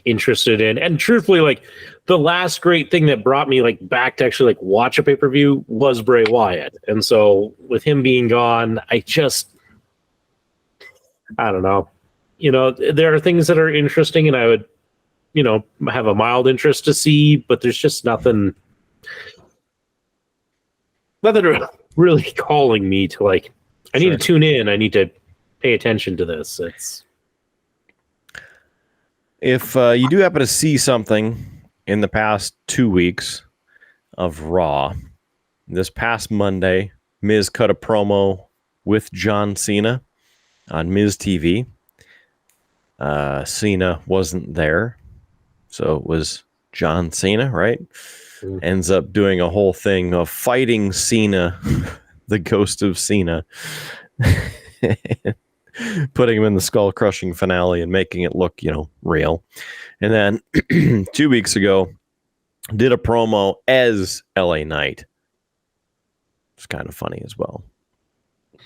Speaker 1: interested in. And truthfully, the last great thing that brought me back to actually watch a pay-per-view was Bray Wyatt. And so with him being gone, I don't know. There are things that are interesting and I would, have a mild interest to see, but there's just nothing really calling me to I need to tune in. I need to pay attention to this.
Speaker 4: If you do happen to see something in the past 2 weeks of Raw, this past Monday, Miz cut a promo with John Cena on Miz TV. Cena wasn't there, so it was John Cena, right?
Speaker 1: Mm-hmm.
Speaker 4: Ends up doing a whole thing of fighting Cena, the ghost of Cena. putting him in the skull crushing finale and making it look, real. And then 2 weeks ago, did a promo as LA Knight. It's kind of funny as well.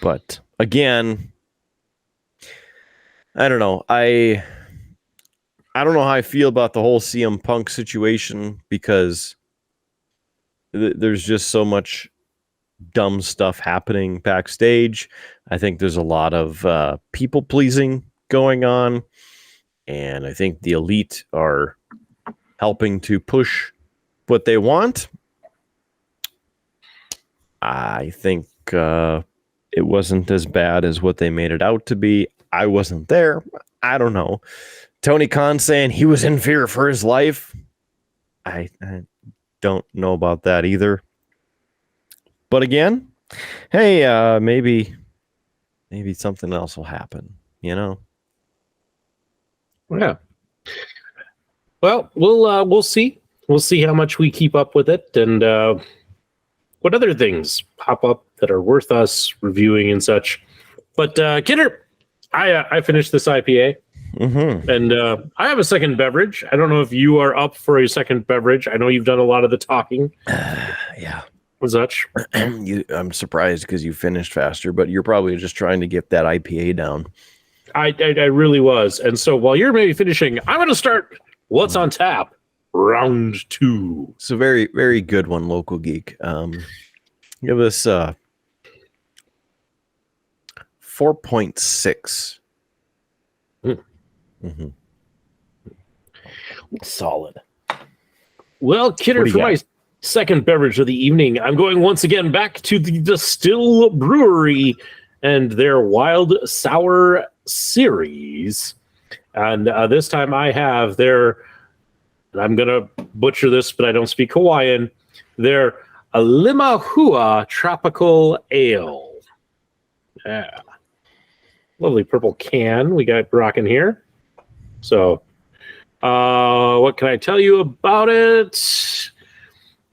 Speaker 4: But again, I don't know. I don't know how I feel about the whole CM Punk situation because there's just so much dumb stuff happening backstage. I think there's a lot of people pleasing going on, and I think the elite are helping to push what they want. I think it wasn't as bad as what they made it out to be. I wasn't there. I don't know. Tony Khan saying he was in fear for his life. I don't know about that either. But again, hey, maybe something else will happen,
Speaker 1: Yeah. Well, we'll see. We'll see how much we keep up with it and what other things pop up that are worth us reviewing and such. But Kidder, I finished this IPA.
Speaker 4: Mm-hmm.
Speaker 1: And I have a second beverage. I don't know if you are up for a second beverage. I know you've done a lot of the talking.
Speaker 4: Yeah.
Speaker 1: And such.
Speaker 4: I'm surprised because you finished faster, but you're probably just trying to get that IPA down.
Speaker 1: I really was. And so while you're maybe finishing, I'm going to start What's on Tap, round 2.
Speaker 4: It's a very, very good one, Local Geek. Give us 4.6. Mm-hmm.
Speaker 1: Solid. Well, Kidder,
Speaker 4: What do you
Speaker 1: for
Speaker 4: got?
Speaker 1: my second beverage of the evening, I'm going once again back to the Distill Brewery and their Wild Sour series. And this time I have their, and I'm going to butcher this, but I don't speak Hawaiian, their Limahua Tropical Ale. Yeah. Lovely purple can we got rocking here. So, what can I tell you about it?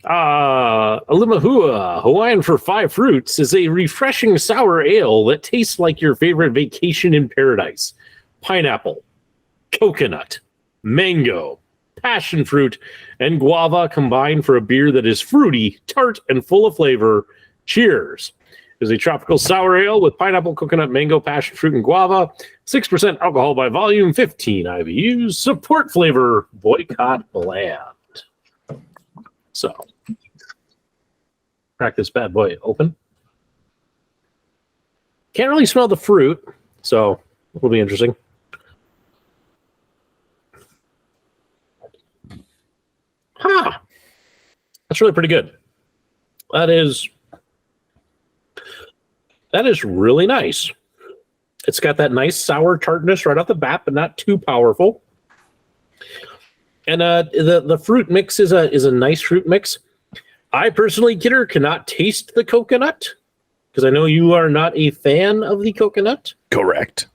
Speaker 1: Limahua, Hawaiian for 5 fruits, is a refreshing sour ale that tastes like your favorite vacation in paradise. Pineapple, coconut, mango, passion fruit, and guava combined for a beer that is fruity, tart, and full of flavor. Cheers. It is a tropical sour ale with pineapple, coconut, mango, passion fruit, and guava. 6% alcohol by volume, 15 IBUs. Support flavor, boycott bland. So, crack this bad boy open. Can't really smell the fruit, so it'll be interesting. Huh. That's really pretty good. That is really nice. It's got that nice sour tartness right off the bat, but not too powerful. And the fruit mix is a nice fruit mix. I personally, Kidder, cannot taste the coconut because I know you are not a fan of the coconut.
Speaker 4: Correct.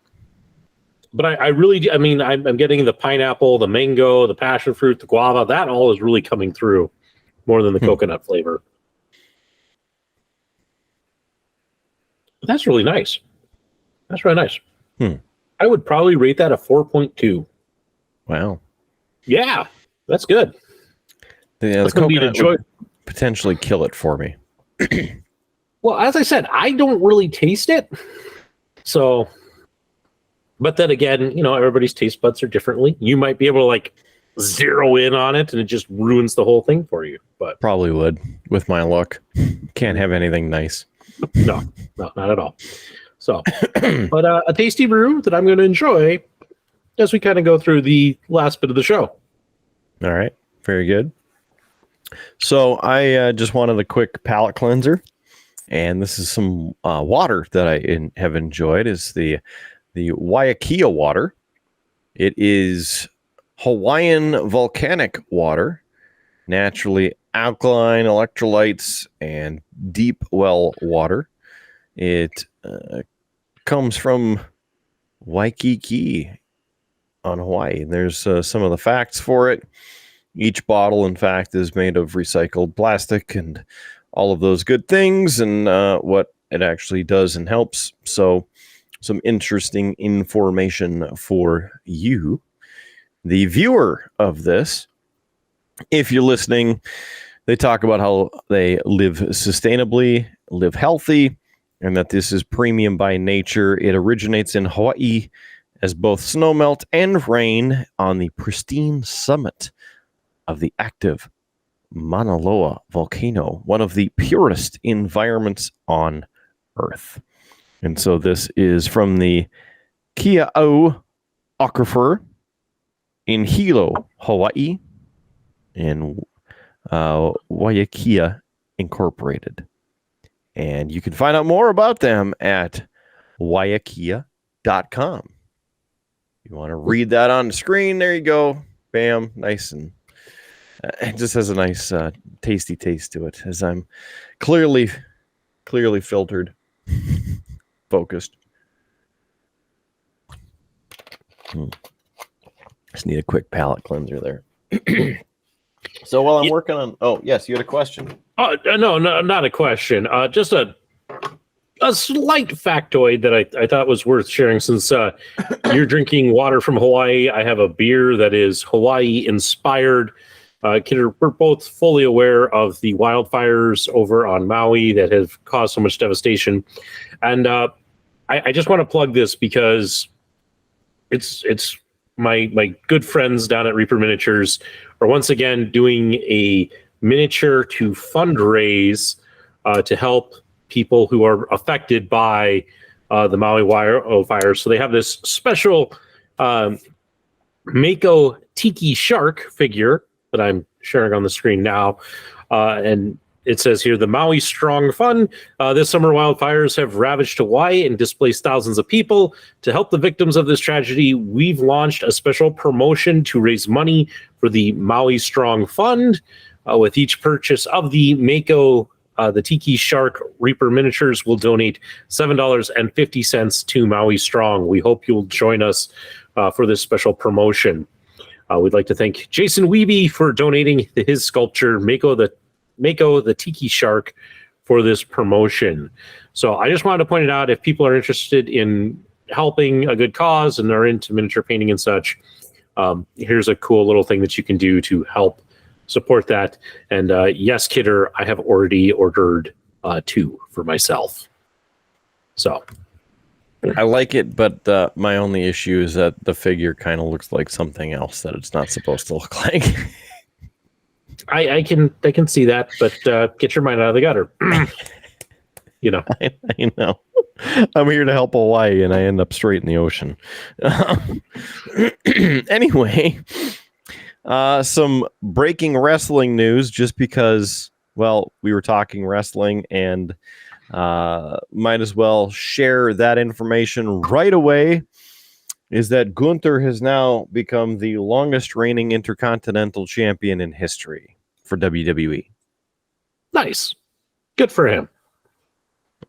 Speaker 1: But I really do. I mean, I'm getting the pineapple, the mango, the passion fruit, the guava. That all is really coming through more than the coconut flavor. But that's really nice. That's really nice. I would probably rate that a 4.2.
Speaker 4: Wow.
Speaker 1: Yeah, that's good.
Speaker 4: Yeah,
Speaker 1: That's
Speaker 4: the
Speaker 1: going to be
Speaker 4: coconut
Speaker 1: enjoy.
Speaker 4: would potentially kill it for me.
Speaker 1: Well, as I said, I don't really taste it. So, but then again, everybody's taste buds are differently. You might be able to like zero in on it and it just ruins the whole thing for you. But
Speaker 4: Probably would with my luck. Can't have anything nice.
Speaker 1: no, not at all. So, but a tasty brew that I'm going to enjoy as we kind of go through the last bit of the show.
Speaker 4: All right. Very good. So I just wanted a quick palate cleanser. And this is some water that I have enjoyed. Is the Waiakea water. It is Hawaiian volcanic water, naturally alkaline electrolytes, and deep well water. It comes from Waikiki on Hawaii. There's some of the facts for it. Each bottle, in fact, is made of recycled plastic and all of those good things and what it actually does and helps. So some interesting information for you, the viewer of this. If you're listening, they talk about how they live sustainably, live healthy, and that this is premium by nature. It originates in Hawaii as both snowmelt and rain on the pristine summit of the active Mauna Loa volcano, one of the purest environments on Earth. And so this is from the Kia'au Aquifer in Hilo, Hawaii, and Waiakea Incorporated. And you can find out more about them at waiakea.com. You want to read that on the screen? There you go. Bam. Nice. And it just has a nice tasty taste to it, as I'm clearly filtered, focused. Just need a quick palate cleanser there. So while I'm working on... Oh, yes, you had a question.
Speaker 1: No, not a question. Just a slight factoid that I thought was worth sharing. Since you're drinking water from Hawaii, I have a beer that is Hawaii-inspired. Kidder, we're both fully aware of the wildfires over on Maui that have caused so much devastation. And I just want to plug this because it's my good friends down at Reaper Miniatures are once again doing a miniature to fundraise to help people who are affected by the Maui wildfires. So they have this special Mako Tiki Shark figure that I'm sharing on the screen now. And it says here, the Maui Strong Fund. This summer, wildfires have ravaged Hawaii and displaced thousands of people. To help the victims of this tragedy, we've launched a special promotion to raise money for the Maui Strong Fund. With each purchase of the Mako, the Tiki Shark Reaper Miniatures will donate $7.50 to Maui Strong. We hope you'll join us for this special promotion. We'd like to thank Jason Wiebe for donating his sculpture, Mako the Tiki Shark, for this promotion. So I just wanted to point it out. If people are interested in helping a good cause and are into miniature painting and such, here's a cool little thing that you can do to help support that. And yes, Kidder, I have already ordered 2 for myself. So
Speaker 4: I like it, but my only issue is that the figure kind of looks like something else that it's not supposed to look like.
Speaker 1: I can see that, but get your mind out of the gutter. You know.
Speaker 4: I know. I'm here to help Hawaii, and I end up straight in the ocean. Anyway, some breaking wrestling news, just because, well, we were talking wrestling, and might as well share that information right away, is that Gunther has now become the longest reigning Intercontinental Champion in history for WWE.
Speaker 1: Nice. Good for him.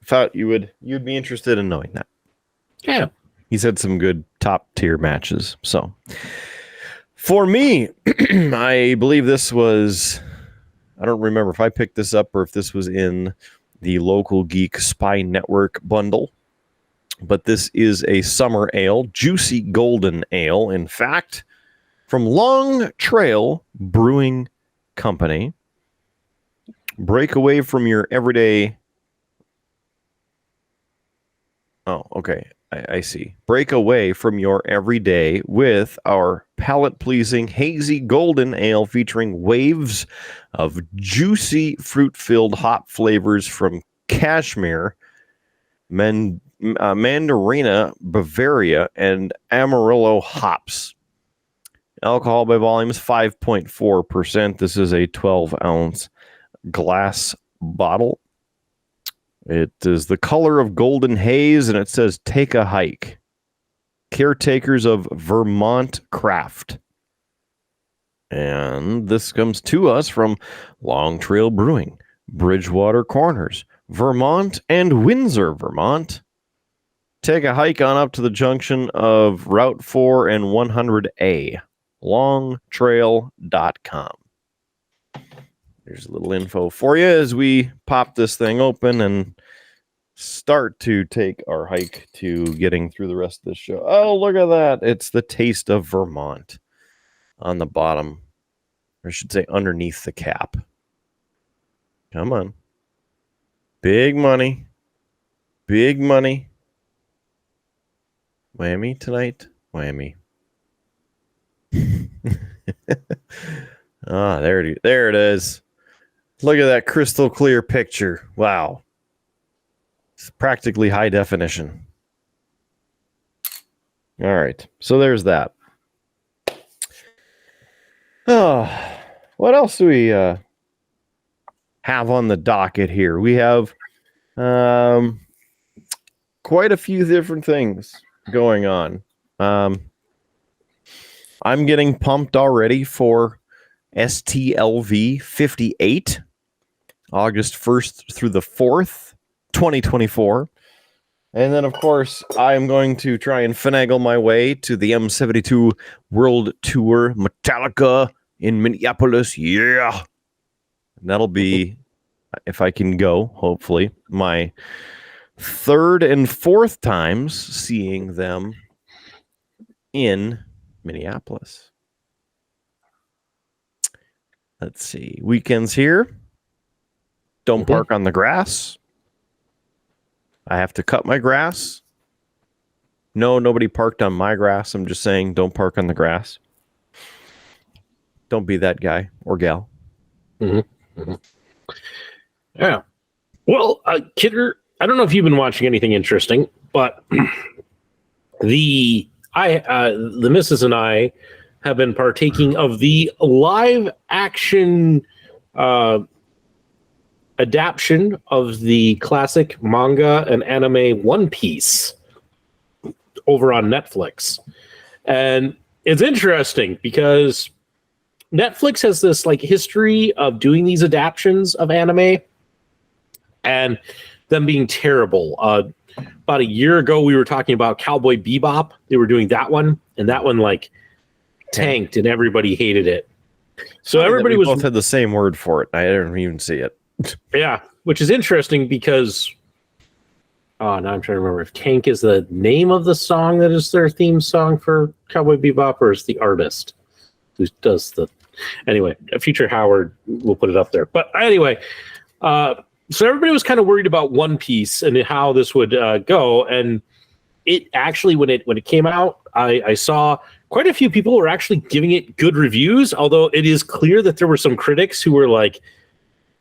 Speaker 4: Thought you'd be interested in knowing that.
Speaker 1: Yeah.
Speaker 4: He's had some good top tier matches. So for me, I believe this was, I don't remember if I picked this up or if this was in the Local Geek Spy Network bundle, but this is a summer ale, Juicy Golden Ale, in fact, from Long Trail Brewing Company. Break away from your everyday... Oh, okay. I see. Break away from your everyday with our palate-pleasing hazy golden ale featuring waves of juicy fruit-filled hop flavors from Kashmir, Mandarina, Bavaria, and Amarillo hops. Alcohol by volume is 5.4%. This is a 12-ounce glass bottle. It is the color of golden haze, and it says, "Take a hike. Caretakers of Vermont Craft." And this comes to us from Long Trail Brewing, Bridgewater Corners, Vermont, and Windsor, Vermont. Take a hike on up to the junction of Route 4 and 100A, longtrail.com. There's a little info for you as we pop this thing open, and start to take our hike to getting through the rest of the show. Oh, look at that. It's the taste of Vermont on the bottom. Or I should say underneath the cap. Come on. Big money. Big money. Whammy tonight. Whammy. There it is. Look at that crystal clear picture. Wow. It's practically high definition. All right. So there's that. Oh, what else do we have on the docket here? We have quite a few different things going on. I'm getting pumped already for STLV 58, August 1st through the 4th, 2024. And then, of course, I'm going to try and finagle my way to the M72 World Tour Metallica in Minneapolis. Yeah. And that'll be, if I can go, hopefully, my third and fourth times seeing them in Minneapolis. Let's see. Weekends here. Don't park on the grass. I have to cut my grass. No, nobody parked on my grass. I'm just saying don't park on the grass. Don't be that guy or gal.
Speaker 1: Yeah. Well, Kidder, I don't know if you've been watching anything interesting, but the missus and I have been partaking of the live action adaptation of the classic manga and anime One Piece over on Netflix. And it's interesting because Netflix has this like history of doing these adaptions of anime and them being terrible. About a year ago, we were talking about Cowboy Bebop. They were doing that one, and that one like tanked, and everybody hated it. So everybody
Speaker 4: both had the same word for it. I didn't even see it.
Speaker 1: Yeah, which is interesting because now I'm trying to remember if Tank is the name of the song that is their theme song for Cowboy Bebop, or is the artist who does the. Anyway, Future Howard will put it up there. But anyway, so everybody was kind of worried about One Piece and how this would go, and it actually when it came out, I saw quite a few people were actually giving it good reviews. Although it is clear that there were some critics who were like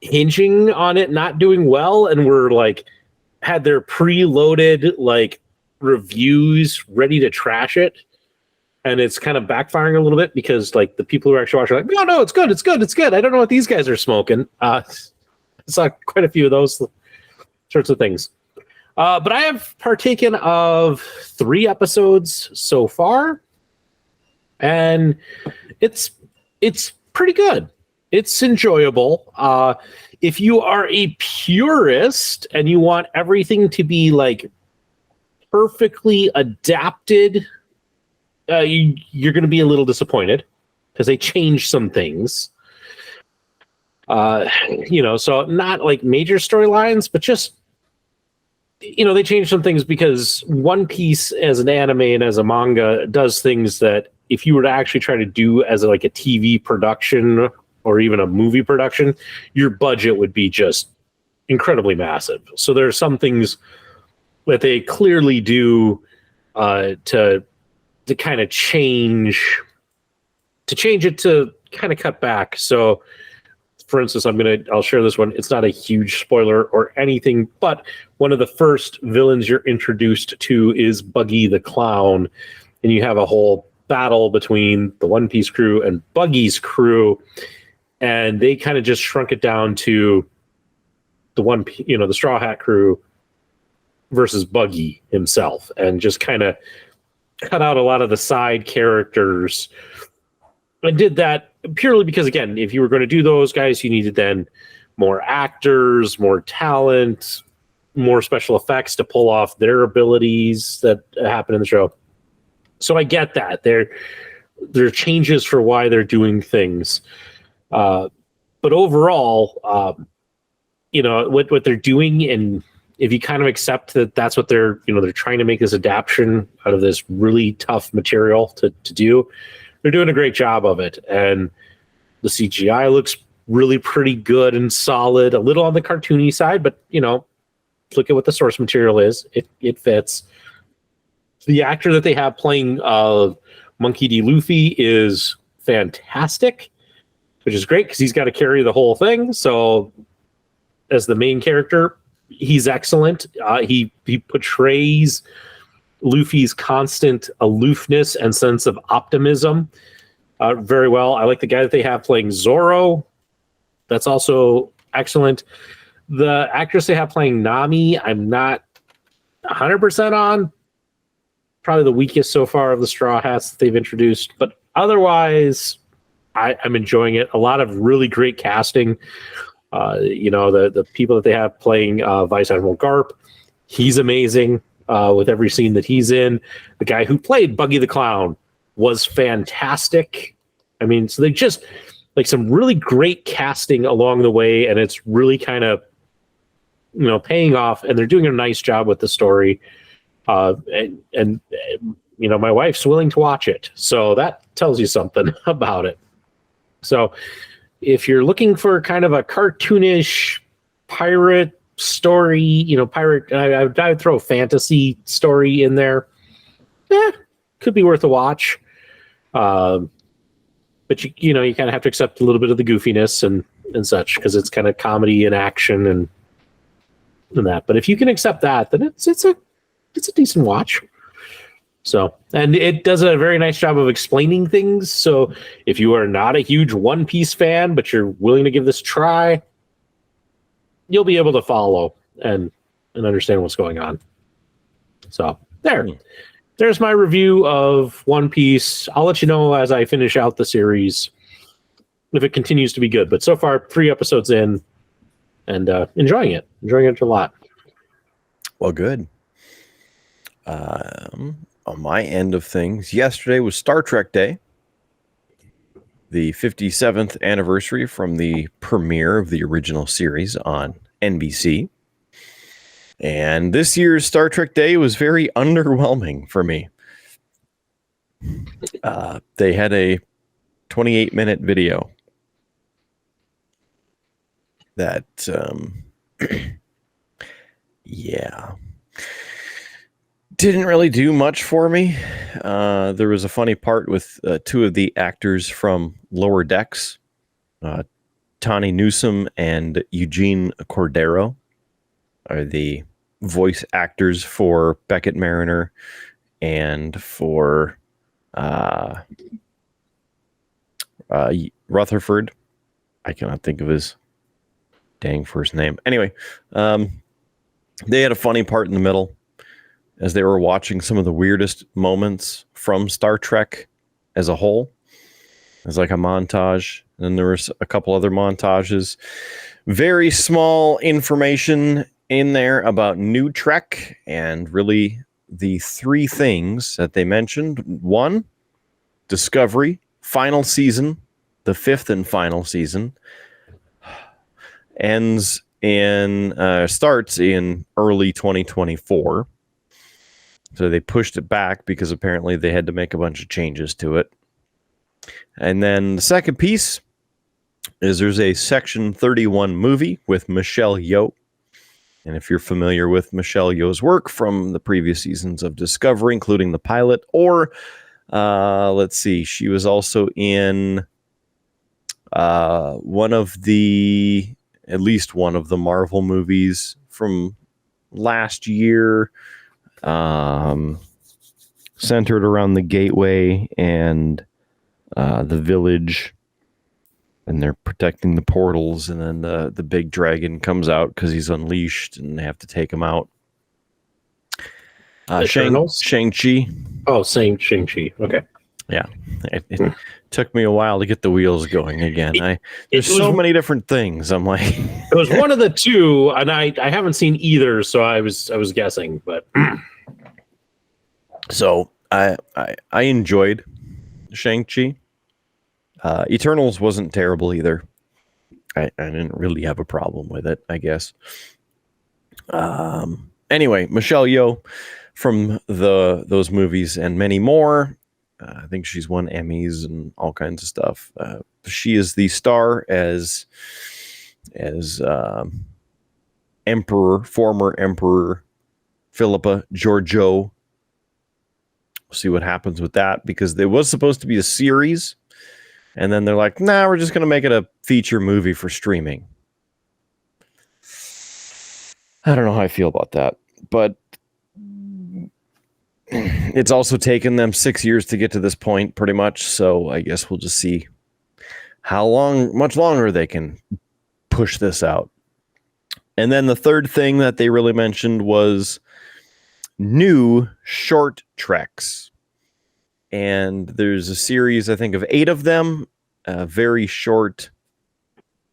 Speaker 1: hinging on it not doing well and were like had their preloaded like reviews ready to trash it. And it's kind of backfiring a little bit because like the people who are actually watching are like, no, it's good. I don't know what these guys are smoking. I saw quite a few of those sorts of things. But I have partaken of 3 episodes so far, and it's pretty good. It's enjoyable. If you are a purist and you want everything to be like perfectly adapted, you're going to be a little disappointed because they changed some things. So not like major storylines, but just, they changed some things because One Piece as an anime and as a manga does things that if you were to actually try to do as like a TV production or even a movie production, your budget would be just incredibly massive. So there are some things that they clearly do to kind of change it to kind of cut back. So for instance, I'll share this one. It's not a huge spoiler or anything, but one of the first villains you're introduced to is Buggy the Clown, and you have a whole battle between the One Piece crew and Buggy's crew, and they kind of just shrunk it down to the Straw Hat crew versus Buggy himself, and just kind of cut out a lot of the side characters. I did that purely because, again, if you were going to do those guys, you needed then more actors, more talent, more special effects to pull off their abilities that happen in the show. So I get that. There are changes for why they're doing things. But overall, what they're doing in if you kind of accept that that's what they're trying to make this adaptation out of this really tough material to do, they're doing a great job of it. And the CGI looks really pretty good and solid, a little on the cartoony side, but look at what the source material is. It fits. The actor that they have playing Monkey D. Luffy is fantastic, which is great because he's got to carry the whole thing. So as the main character, he's excellent. He portrays Luffy's constant aloofness and sense of optimism very well. I like the guy that they have playing Zoro. That's also excellent. The actress they have playing Nami, I'm not 100% on. Probably the weakest so far of the Straw Hats that they've introduced. But otherwise, I'm enjoying it. A lot of really great casting. The people that they have playing Vice Admiral Garp, he's amazing with every scene that he's in. The guy who played Buggy the Clown was fantastic. I mean, so they just like some really great casting along the way, and it's really kind of paying off, and they're doing a nice job with the story. And my wife's willing to watch it, so that tells you something about it. So if you're looking for kind of a cartoonish pirate story, I would throw a fantasy story in there. Could be worth a watch. But you kind of have to accept a little bit of the goofiness and such, because it's kind of comedy and action and that. But if you can accept that, then it's a decent watch. So, and it does a very nice job of explaining things. So if you are not a huge One Piece fan, but you're willing to give this a try, you'll be able to follow and understand what's going on. So there's my review of One Piece. I'll let you know as I finish out the series if it continues to be good. But so far, 3 episodes in, and enjoying it a lot.
Speaker 4: Well, good. On my end of things, yesterday was Star Trek Day, the 57th anniversary from the premiere of the original series on NBC. And this year's Star Trek Day was very underwhelming for me. They had a 28-minute video that, didn't really do much for me. There was a funny part with 2 of the actors from Lower Decks, Tawny Newsome and Eugene Cordero are the voice actors for Beckett Mariner and for Rutherford. I cannot think of his dang first name. Anyway, they had a funny part in the middle as they were watching some of the weirdest moments from Star Trek as a whole. It was like a montage. And then there was a couple other montages. Very small information in there about New Trek, and really the 3 things that they mentioned. 1, Discovery, final season, the 5th and final season, starts in early 2024. So they pushed it back because apparently they had to make a bunch of changes to it. And then the second piece is there's a Section 31 movie with Michelle Yeoh. And if you're familiar with Michelle Yeoh's work from the previous seasons of Discovery, including the pilot, or let's see, she was also in at least one of the Marvel movies from last year, centered around the Gateway and the village, and they're protecting the portals, and then the big dragon comes out because he's unleashed and they have to take him out. Shang-Chi.
Speaker 1: Oh, Shang-Chi. Okay.
Speaker 4: Yeah. It took me a while to get the wheels going again. There's so many different things. I'm like,
Speaker 1: it was one of the 2, and I haven't seen either, so I was guessing, but
Speaker 4: so I enjoyed Shang-Chi. Eternals wasn't terrible either. I didn't really have a problem with it, I guess. Anyway, Michelle Yeoh from those movies and many more. I think she's won Emmys and all kinds of stuff. She is the star as former Emperor Philippa Georgiou. We'll see what happens with that, because there was supposed to be a series, and then they're like, nah, we're just going to make it a feature movie for streaming. I don't know how I feel about that, but it's also taken them 6 years to get to this point, pretty much. So I guess we'll just see much longer they can push this out. And then the third thing that they really mentioned was new short treks. And there's a series, I think, of 8 of them, very short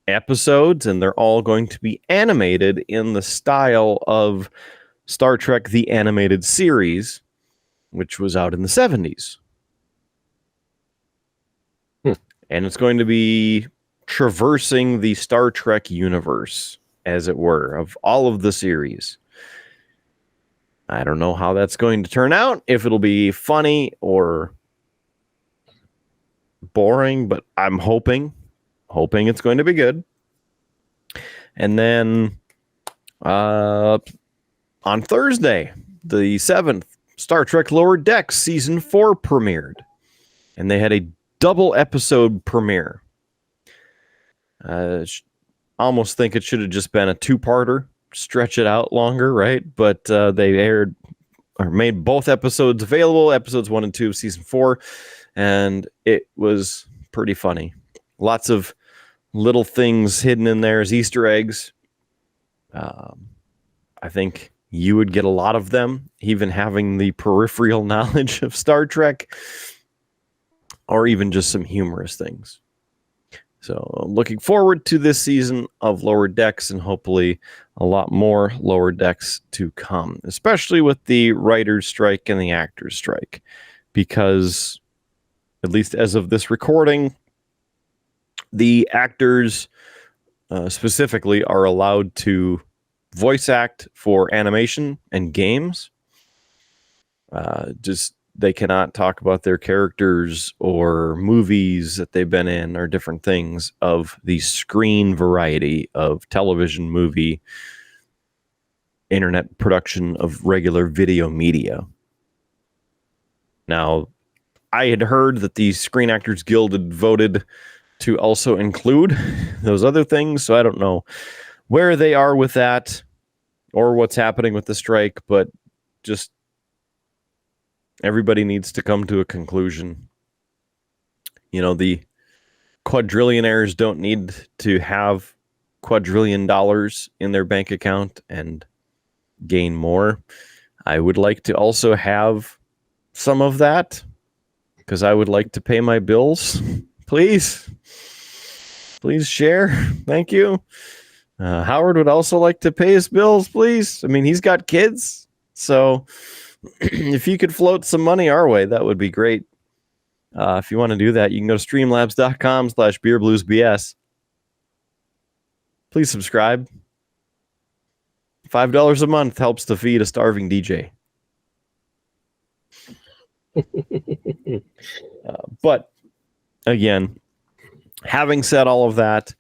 Speaker 4: episodes, and they're all going to be animated in the style of Star Trek the Animated Series, which was out in the 70s. And it's going to be traversing the Star Trek universe, as it were, of all of the series. I don't know how that's going to turn out, if it'll be funny or boring, but I'm hoping it's going to be good. And then on Thursday, the 7th, Star Trek Lower Decks Season 4 premiered. And they had a double episode premiere. Almost think it should have just been a 2-parter. Stretch it out longer, right? But they made both episodes available, episodes 1 and 2 of Season 4. And it was pretty funny. Lots of little things hidden in there as Easter eggs. I think you would get a lot of them, even having the peripheral knowledge of Star Trek, or even just some humorous things. So looking forward to this season of Lower Decks, and hopefully a lot more Lower Decks to come, especially with the writer's strike and the actor's strike, because at least as of this recording, the actors specifically are allowed to voice act for animation and games. Just they cannot talk about their characters or movies that they've been in or different things of the screen variety of television, movie, internet production of regular video media. Now, I had heard that the Screen Actors Guild had voted to also include those other things, so I don't know where they are with that or what's happening with the strike, but just everybody needs to come to a conclusion. You know, the quadrillionaires don't need to have quadrillion dollars in their bank account and gain more. I would like to also have some of that, because I would like to pay my bills. Please share. Thank you. Howard would also like to pay his bills, please. I mean, he's got kids, so if you could float some money our way, that would be great. If you want to do that, you can go to streamlabs.com/beerbluesbs. Please subscribe. $5 a month helps to feed a starving DJ. But again, having said all of that,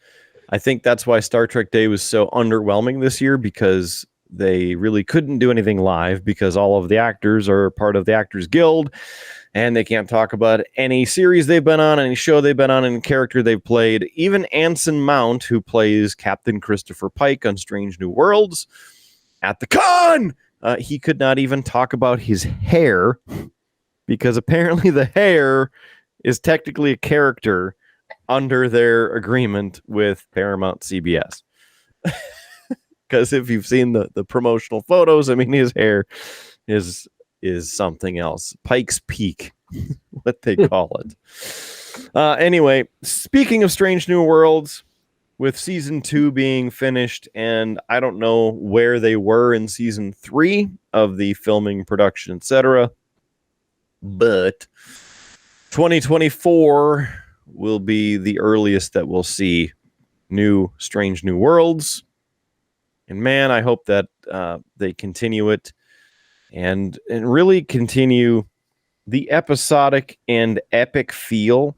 Speaker 4: I think that's why Star Trek Day was so underwhelming this year, because they really couldn't do anything live because all of the actors are part of the Actors Guild, and they can't talk about any series they've been on, any show they've been on, any character they've played. Even Anson Mount, who plays Captain Christopher Pike on Strange New Worlds at the con, he could not even talk about his hair, because apparently the hair is technically a character under their agreement with Paramount CBS. Because if you've seen the promotional photos, I mean, his hair is something else. Pike's Peak, what they call it. Anyway, speaking of Strange New Worlds, with season 2 being finished, and I don't know where they were in season 3 of the filming, production, etc., but 2024 will be the earliest that we'll see new Strange New Worlds. And man, I hope that they continue it and really continue the episodic and epic feel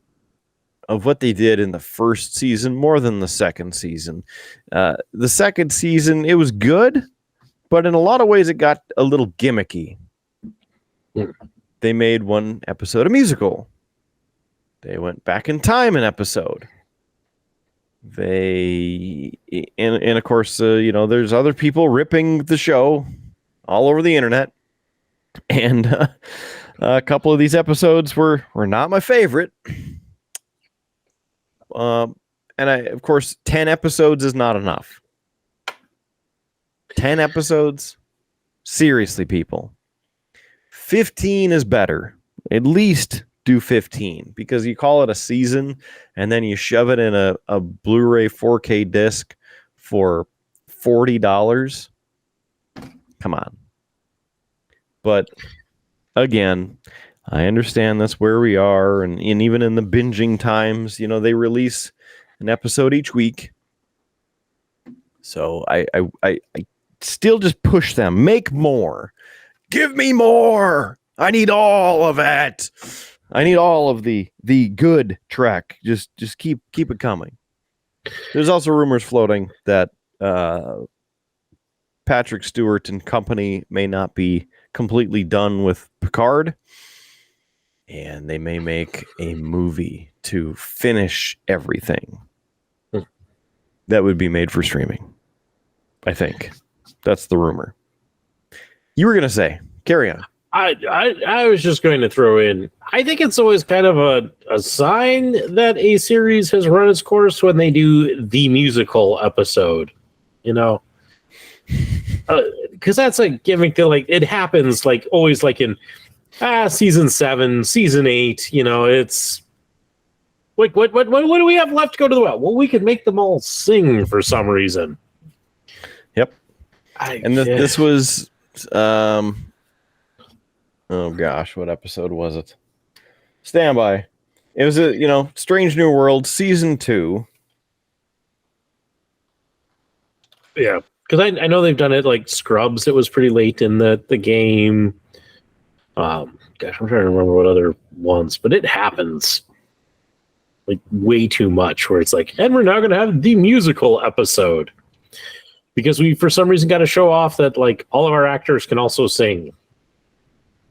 Speaker 4: of what they did in the first season more than the second season. The second season, it was good, but in a lot of ways it got a little gimmicky. They made one episode a musical. They went back in time an episode. And of course, there's other people ripping the show all over the internet. And a couple of these episodes were not my favorite. And of course, 10 episodes is not enough. 10 episodes? Seriously, people. 15 is better. At least do 15, because you call it a season and then you shove it in a Blu-ray 4K disc for $40. Come on. But again, I understand that's where we are, and even in the binging times, they release an episode each week. So I still just push them. Make more. Give me more. I need all of it. I need all of the good Trek. Just keep it coming. There's also rumors floating that Patrick Stewart and company may not be completely done with Picard, and they may make a movie to finish everything that would be made for streaming. I think that's the rumor. You were going to say, carry on.
Speaker 1: I was just going to throw in, I think it's always kind of a sign that a series has run its course when they do the musical episode, because that's a gimmick that, like, it happens like always, like in season 7, season 8, it's like, what do we have left to go to the well? Well, we could make them all sing for some reason.
Speaker 4: Yep. This was oh gosh, what episode was it? Standby. It was Strange New World season 2.
Speaker 1: Yeah, because I know they've done it like Scrubs. It was pretty late in the game. Gosh, I'm trying to remember what other ones, but it happens like way too much. Where it's like, and we're now going to have the musical episode because we, for some reason, got to show off that like all of our actors can also sing.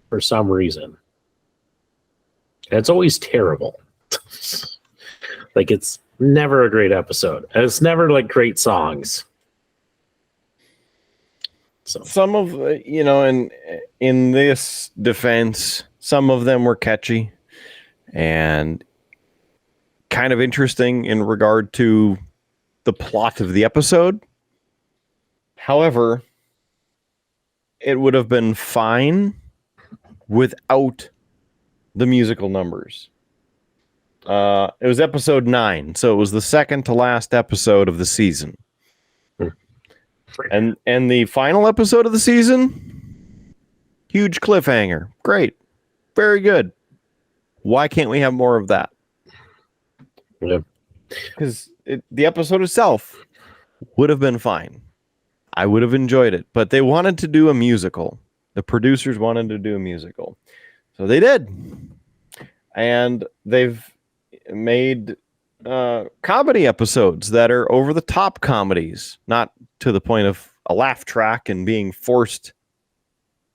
Speaker 1: For some reason. And it's always terrible. Like, it's never a great episode. And it's never like great songs. So
Speaker 4: some of in this defense, some of them were catchy and kind of interesting in regard to the plot of the episode. However, it would have been fine without the musical numbers. It was episode 9, so it was the second to last episode of the season. And the final episode of the season, huge cliffhanger. Great. Very good. Why can't we have more of that? Because the episode itself would have been fine. I would have enjoyed it, but they wanted to do a musical. The producers wanted to do a musical. So they did. And they've made comedy episodes that are over-the-top comedies. Not to the point of a laugh track and being forced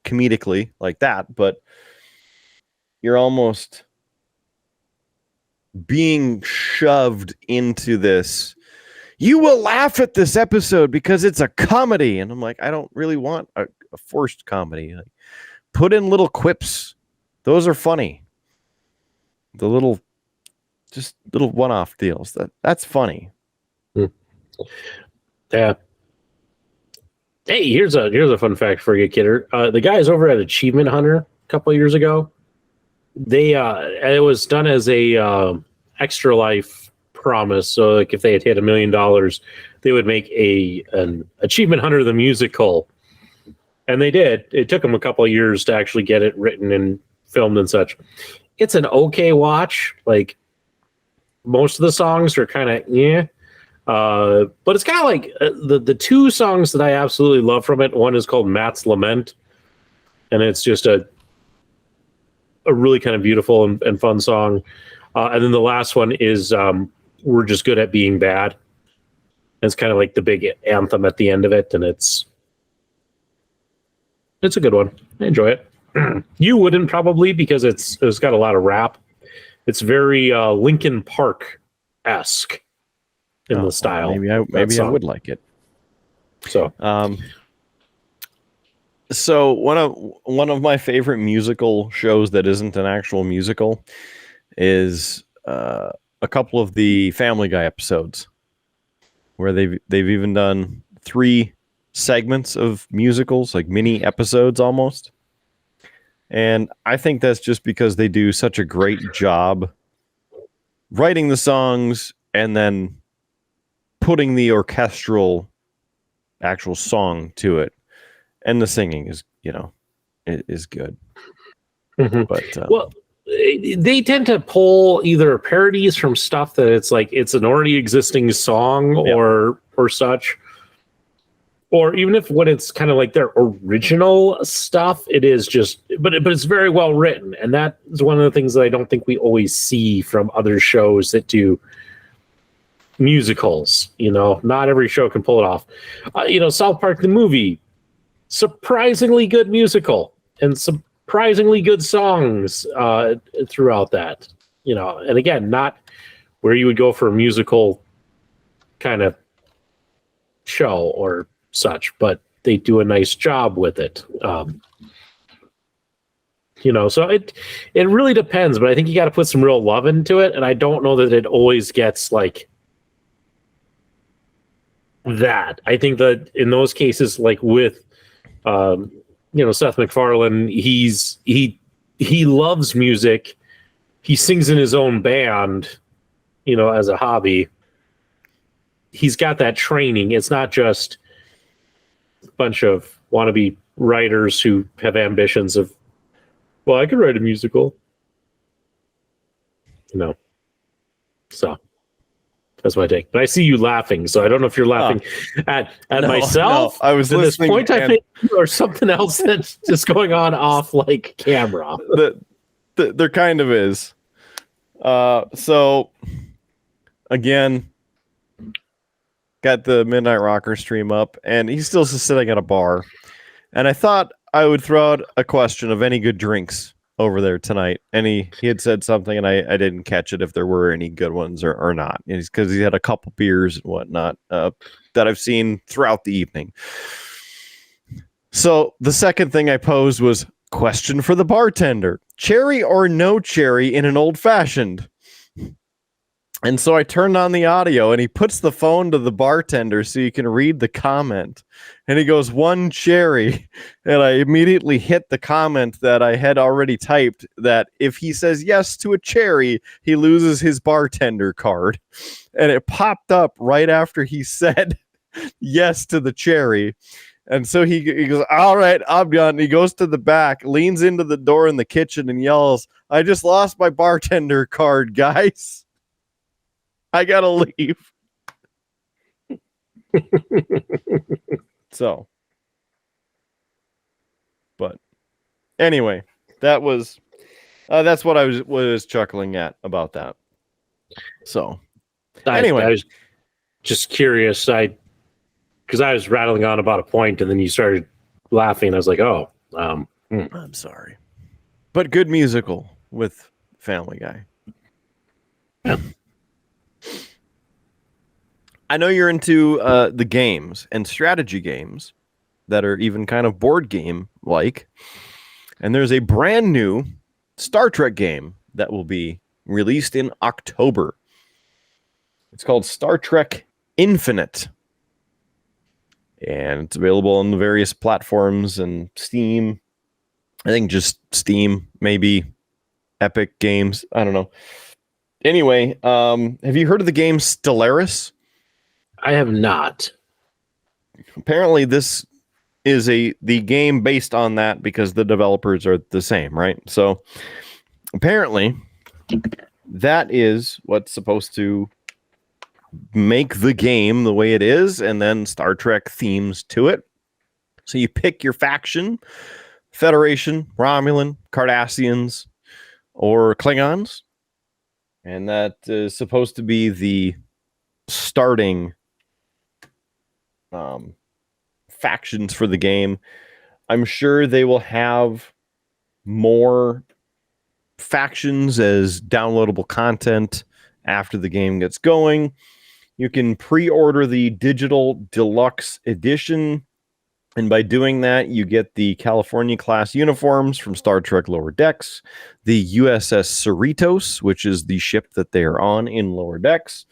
Speaker 4: comedically like that, but you're almost being shoved into this. You will laugh at this episode because it's a comedy. And I'm like, I don't really want a forced comedy. Like, put in little quips. Those are funny. The little one-off deals. That's funny.
Speaker 1: Yeah. Hey, here's a fun fact for you, Kidder. The guys over at Achievement Hunter a couple of years ago, they it was done as a Extra Life promise. So like if they had hit $1 million, they would make an Achievement Hunter the musical. And they did. It took them a couple of years to actually get it written and filmed and such. It's an okay watch. Like, most of the songs are kind of But it's kind of like the two songs that I absolutely love from it. One is called Matt's Lament, and it's just a really kind of beautiful and fun song. And then the last one is We're Just Good at Being Bad. It's kind of like the big anthem at the end of it, and it's a good one. I enjoy it. You wouldn't probably, because it's got a lot of rap. It's very Linkin Park-esque in the style.
Speaker 4: Maybe I would like it.
Speaker 1: So,
Speaker 4: so one of my favorite musical shows that isn't an actual musical is a couple of the Family Guy episodes, where they've even done 3 segments of musicals, like mini episodes almost. And I think that's just because they do such a great job writing the songs and then putting the orchestral actual song to it. And the singing is, is good.
Speaker 1: mm-hmm.
Speaker 4: But
Speaker 1: well, they tend to pull either parodies from stuff that it's like it's an already existing song or such. Or even if when it's kind of like their original stuff, it is just, but it's very well written. And that is one of the things that I don't think we always see from other shows that do musicals. Not every show can pull it off. South Park, the movie, surprisingly good musical and surprisingly good songs throughout that. And again, not where you would go for a musical kind of show or such, but they do a nice job with it. So it really depends, but I think you got to put some real love into it, and I don't know that it always gets like that. I think that in those cases, like with Seth MacFarlane, he loves music. He sings in his own band, as a hobby. He's got that training. It's not just a bunch of wannabe writers who have ambitions of, well, I could write a musical. So that's my take. But I see you laughing, so I don't know if you're laughing at myself.
Speaker 4: No, I was
Speaker 1: at this
Speaker 4: listening
Speaker 1: point, I think, or something else that's just going on off like camera.
Speaker 4: There kind of is. So again, got the Midnight Rocker stream up, and he's still sitting at a bar. And I thought I would throw out a question of any good drinks over there tonight. And he had said something, and I didn't catch it if there were any good ones or not. Because he had a couple beers and whatnot that I've seen throughout the evening. So the second thing I posed was, question for the bartender: cherry or no cherry in an old fashioned? And so I turned on the audio, and he puts the phone to the bartender so you can read the comment. And he goes, 1 cherry. And I immediately hit the comment that I had already typed, that if he says yes to a cherry, he loses his bartender card. And it popped up right after he said yes to the cherry. And so he goes, all right, I'm done. He goes to the back, leans into the door in the kitchen, and yells, I just lost my bartender card, guys. I gotta leave. So, but anyway, that's what I was chuckling at about that. So, anyway,
Speaker 1: I was just curious. Because I was rattling on about a point, and then you started laughing. I was like, oh,
Speaker 4: I'm sorry, but good musical with Family Guy.
Speaker 1: Yeah.
Speaker 4: I know you're into the games and strategy games that are even kind of board game like, and there's a brand new Star Trek game that will be released in October. It's called Star Trek Infinite, and it's available on the various platforms and Steam. I think just Steam, maybe Epic Games. I don't know. Anyway, have you heard of the game Stellaris?
Speaker 1: I have not.
Speaker 4: Apparently, this is the game based on that because the developers are the same, right? So apparently, that is what's supposed to make the game the way it is, and then Star Trek themes to it. So you pick your faction, Federation, Romulan, Cardassians, or Klingons. And that is supposed to be the starting factions for the game. I'm sure they will have more factions as downloadable content after the game gets going. You can pre-order the digital deluxe edition, and by doing that, you get the California class uniforms from Star Trek Lower Decks, the USS Cerritos, which is the ship that they are on in Lower Decks,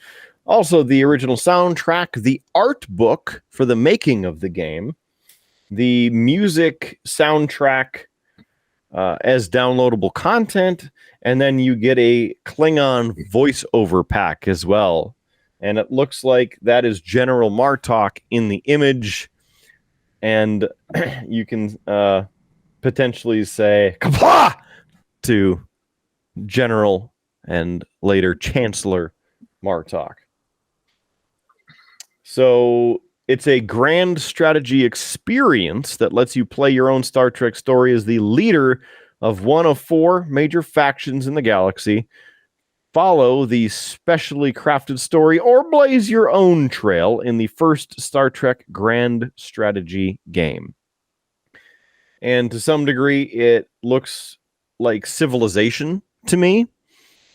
Speaker 4: also the original soundtrack, the art book for the making of the game, the music soundtrack as downloadable content, and then you get a Klingon voiceover pack as well. And it looks like that is General Martok in the image, and you can potentially say "Kapla" to General and later Chancellor Martok. So it's a grand strategy experience that lets you play your own Star Trek story as the leader of one of 4 major factions in the galaxy. Follow the specially crafted story or blaze your own trail in the first Star Trek grand strategy game. And to some degree, it looks like Civilization to me,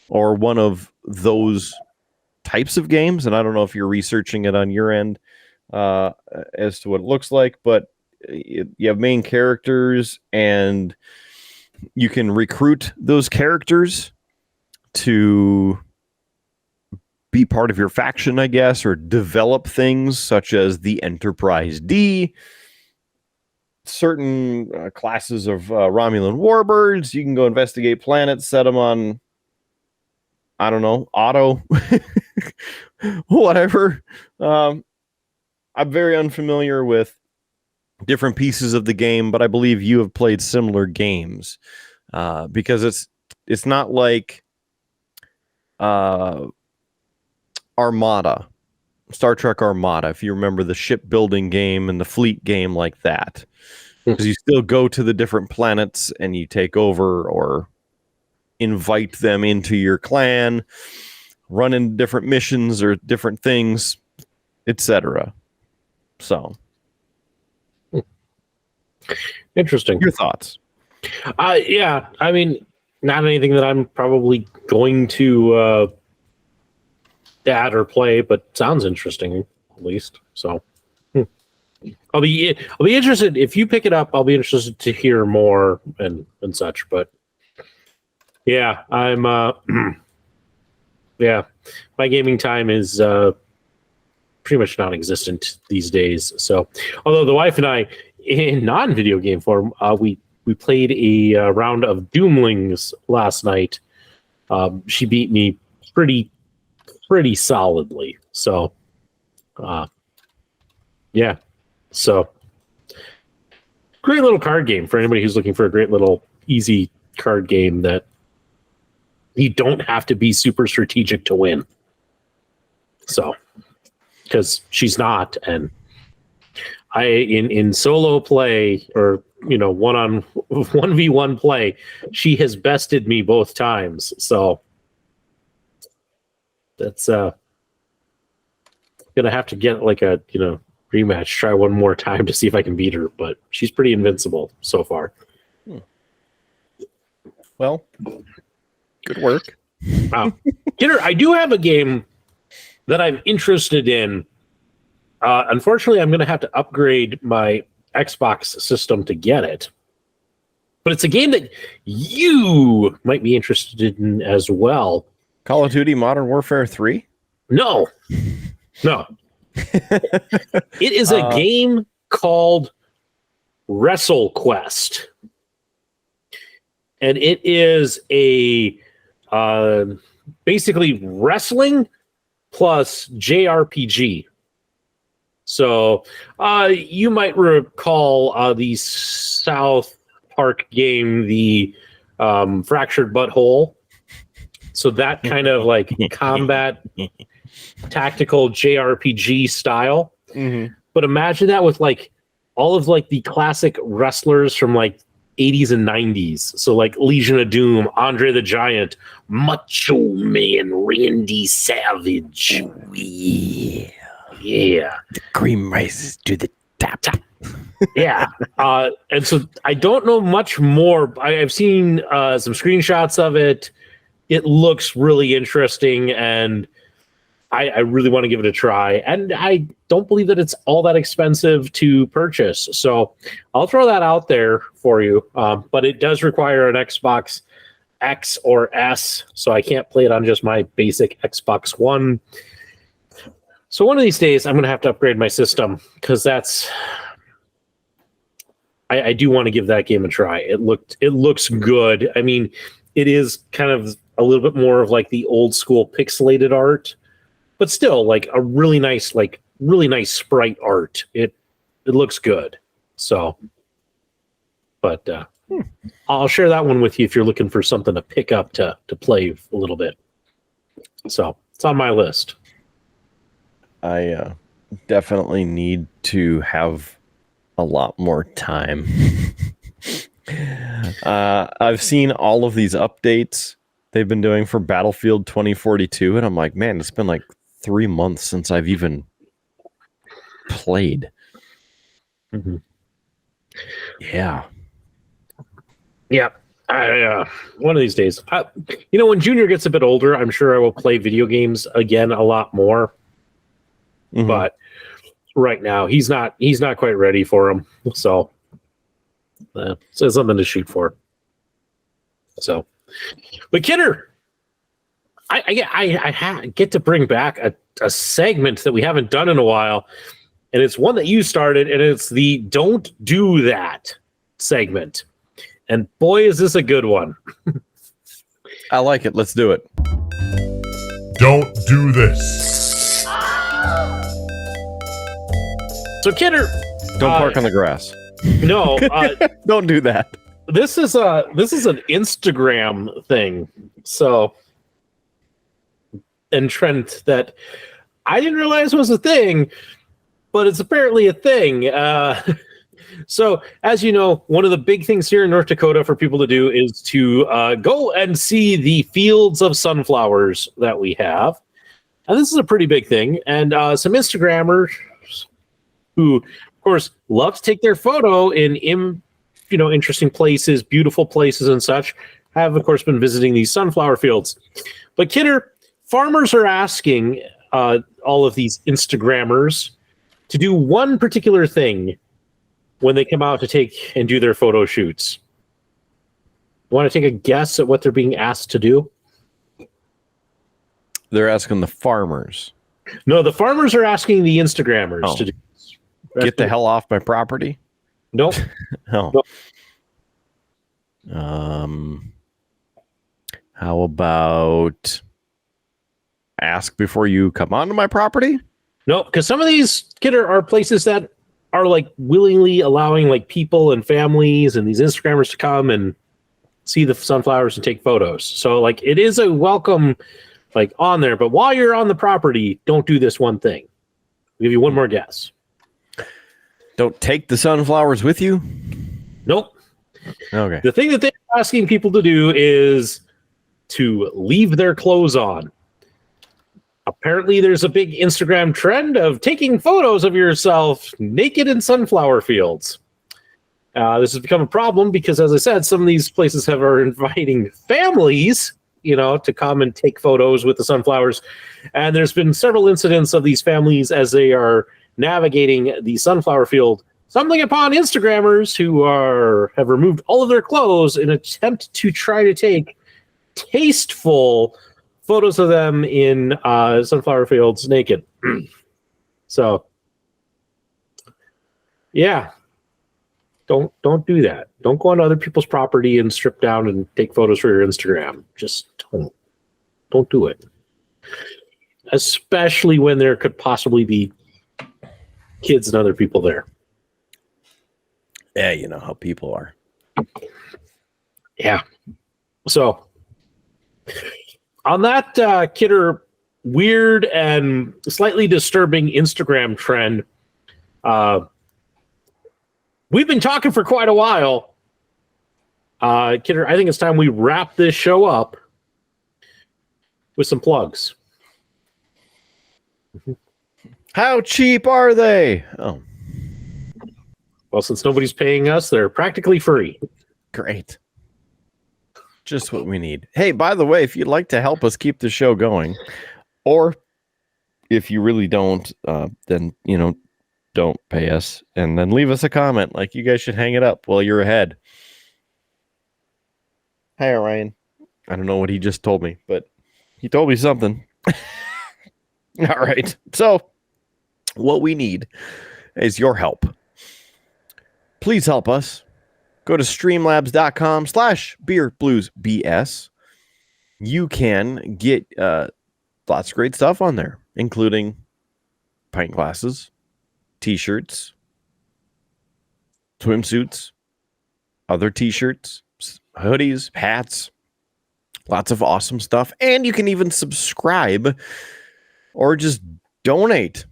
Speaker 4: or one of those types of games. And I don't know if you're researching it on your end as to what it looks like, but you have main characters, and you can recruit those characters to be part of your faction, I guess, or develop things such as the Enterprise D, certain classes of Romulan warbirds. You can go investigate planets, set them on, I don't know, auto, whatever. I'm very unfamiliar with different pieces of the game, but I believe you have played similar games because it's not like Armada, Star Trek Armada, if you remember the shipbuilding game and the fleet game like that. Because you still go to the different planets and you take over or invite them into your clan, run in different missions or different things, etc. So,
Speaker 1: interesting.
Speaker 4: Your thoughts?
Speaker 1: Yeah, I mean, not anything that I'm probably going to add or play, but sounds interesting at least. So, I'll be interested if you pick it up. I'll be interested to hear more and such. But yeah, I'm yeah, my gaming time is pretty much non-existent these days. So, although the wife and I, in non-video game form, we played a round of Doomlings last night. She beat me pretty solidly. So, yeah. So, great little card game for anybody who's looking for a great little easy card game that you don't have to be super strategic to win. So, because she's not, and I in solo play or 1v1 play, she has bested me both times. So that's gonna have to get like a rematch, try one more time to see if I can beat her, but she's pretty invincible so far.
Speaker 4: Well, good work.
Speaker 1: Wow. Kidder, I do have a game that I'm interested in. Unfortunately, I'm going to have to upgrade my Xbox system to get it. But it's a game that you might be interested in as well.
Speaker 4: Call of Duty Modern Warfare 3?
Speaker 1: No. It is a game called WrestleQuest. And it is a basically wrestling plus JRPG. So you might recall the South Park game, the Fractured Butthole. So that kind of like combat. tactical JRPG style.
Speaker 4: Mm-hmm.
Speaker 1: But imagine that with like all of like the classic wrestlers from like 80s and 90s. So like Legion of Doom, Andre the Giant, Macho Man, Randy Savage. Yeah.
Speaker 4: The cream rises to the top.
Speaker 1: Yeah. And so I don't know much more. I've seen some screenshots of it. It looks really interesting, and I really want to give it a try. And I don't believe that it's all that expensive to purchase. So I'll throw that out there for you. But it does require an Xbox X or S, so I can't play it on just my basic Xbox One. So one of these days, I'm going to have to upgrade my system, because I do want to give that game a try. It looks good. I mean, it is kind of a little bit more of like the old school pixelated art, but still like a really nice sprite art. It looks good. So, but I'll share that one with you if you're looking for something to pick up to play a little bit. So it's on my list.
Speaker 4: I definitely need to have a lot more time. I've seen all of these updates they've been doing for Battlefield 2042, and I'm like, man, it's been like 3 months since I've even played.
Speaker 1: Mm-hmm.
Speaker 4: Yeah.
Speaker 1: One of these days, when Junior gets a bit older, I'm sure I will play video games again a lot more. Mm-hmm. But right now, he's not quite ready for them. So it's something to shoot for. So, but Kidder, I get to bring back a segment that we haven't done in a while, and it's one that you started, and it's the "Don't Do That" segment. And boy, is this a good one.
Speaker 4: I like it. Let's do it.
Speaker 2: Don't do this.
Speaker 1: So, Kidder,
Speaker 4: don't park on the grass.
Speaker 1: No,
Speaker 4: don't do that.
Speaker 1: This is an Instagram thing. So, and Trent, that I didn't realize was a thing, but it's apparently a thing. So, as you know, one of the big things here in North Dakota for people to do is to go and see the fields of sunflowers that we have. And this is a pretty big thing. And some Instagrammers who, of course, love to take their photo in interesting places, beautiful places and such, have, of course, been visiting these sunflower fields. But, Kidder, farmers are asking all of these Instagrammers to do one particular thing when they come out to take and do their photo shoots. You want to take a guess at what they're being asked to do?
Speaker 4: They're asking the farmers.
Speaker 1: No, the farmers are asking the Instagrammers to do this.
Speaker 4: Get the hell off my property?
Speaker 1: Nope.
Speaker 4: No.
Speaker 1: Nope.
Speaker 4: How about ask before you come onto my property?
Speaker 1: No, because some of these, Kidder, are places that are like willingly allowing like people and families and these Instagrammers to come and see the sunflowers and take photos. So like it is a welcome like on there, but while you're on the property, don't do this one thing. I'll give you one more guess.
Speaker 4: Don't take the sunflowers with you?
Speaker 1: Nope.
Speaker 4: Okay.
Speaker 1: The thing that they're asking people to do is to leave their clothes on. Apparently, there's a big Instagram trend of taking photos of yourself naked in sunflower fields. This has become a problem because, as I said, some of these places are inviting families, to come and take photos with the sunflowers. And there's been several incidents of these families as they are navigating the sunflower field, stumbling upon Instagrammers who have removed all of their clothes in an attempt to try to take tasteful photos of them in sunflower fields naked. So, yeah, don't do that. Don't go on other people's property and strip down and take photos for your Instagram. Just don't do it. Especially when there could possibly be kids and other people there.
Speaker 4: Yeah, you know how people are.
Speaker 1: Yeah. So, on that, Kidder, weird and slightly disturbing Instagram trend. We've been talking for quite a while. Kidder, I think it's time we wrap this show up with some plugs.
Speaker 4: How cheap are they? Oh,
Speaker 1: Well, since nobody's paying us, they're practically free.
Speaker 4: great. Just what we need. Hey, by the way, if you'd like to help us keep the show going, or if you really don't, then, don't pay us, and then leave us a comment. Like, you guys should hang it up while you're ahead. Hi, Ryan. I don't know what he just told me, but he told me something. All right. So what we need is your help. Please help us. Go to streamlabs.com/beerbluesbs. You can get lots of great stuff on there, including pint glasses, t-shirts, swimsuits, other t-shirts, hoodies, hats, lots of awesome stuff. And you can even subscribe or just donate.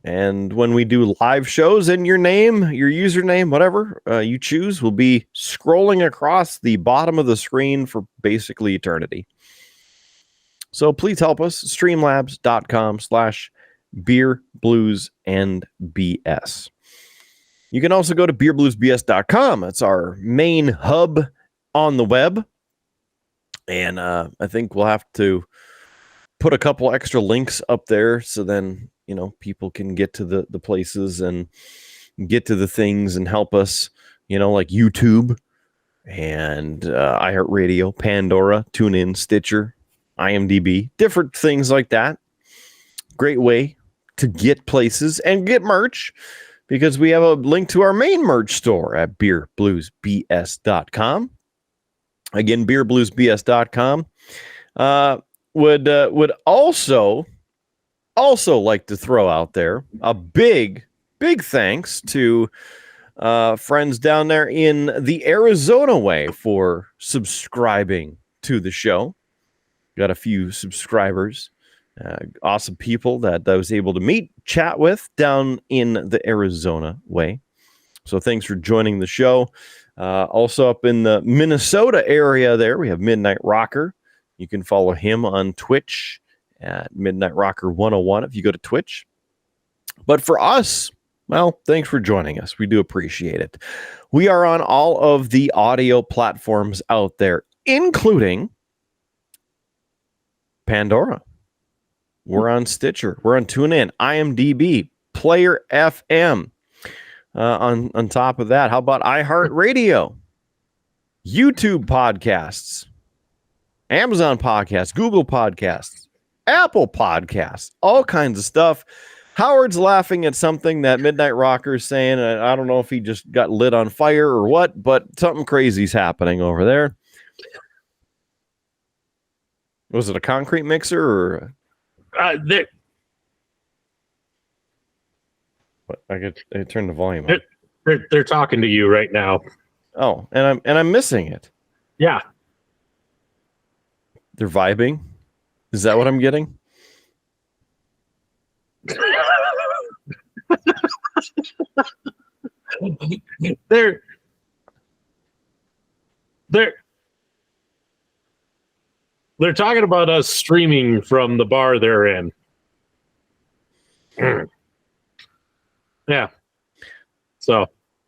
Speaker 4: And when we do live shows, and your name, your username, whatever you choose, will be scrolling across the bottom of the screen for basically eternity. So please help us. Streamlabs.com/beerbluesandbs. You can also go to beerbluesbs.com. That's our main hub on the web. And I think we'll have to put a couple extra links up there, so then people can get to the places and get to the things and help us, like YouTube and iHeartRadio, Pandora, TuneIn, Stitcher, IMDb, different things like that. Great way to get places and get merch, because we have a link to our main merch store at beerbluesbs.com. Again, beerbluesbs.com. Would also like to throw out there a big thanks to friends down there in the Arizona way for subscribing to the show. Got a few subscribers, awesome people that I was able to meet, chat with down in the Arizona way. So thanks for joining the show. Also up in the Minnesota area there, we have Midnight Rocker. You can follow him on Twitch at Midnight Rocker 101 if you go to Twitch. But for us, well, thanks for joining us. We do appreciate it. We are on all of the audio platforms out there, including Pandora. We're on Stitcher. We're on TuneIn, IMDb, Player FM. On top of that, how about iHeartRadio, YouTube podcasts, Amazon podcasts, Google podcasts, Apple podcasts, all kinds of stuff. Howard's laughing at something that Midnight Rocker is saying. I don't know if he just got lit on fire or what, but something crazy's happening over there. Was it a concrete mixer or? I turn the volume up.
Speaker 1: They're talking to you right now.
Speaker 4: Oh, and I'm missing it.
Speaker 1: Yeah.
Speaker 4: They're vibing. Is that what I'm getting?
Speaker 1: They're talking about us streaming from the bar they're in. Yeah. So,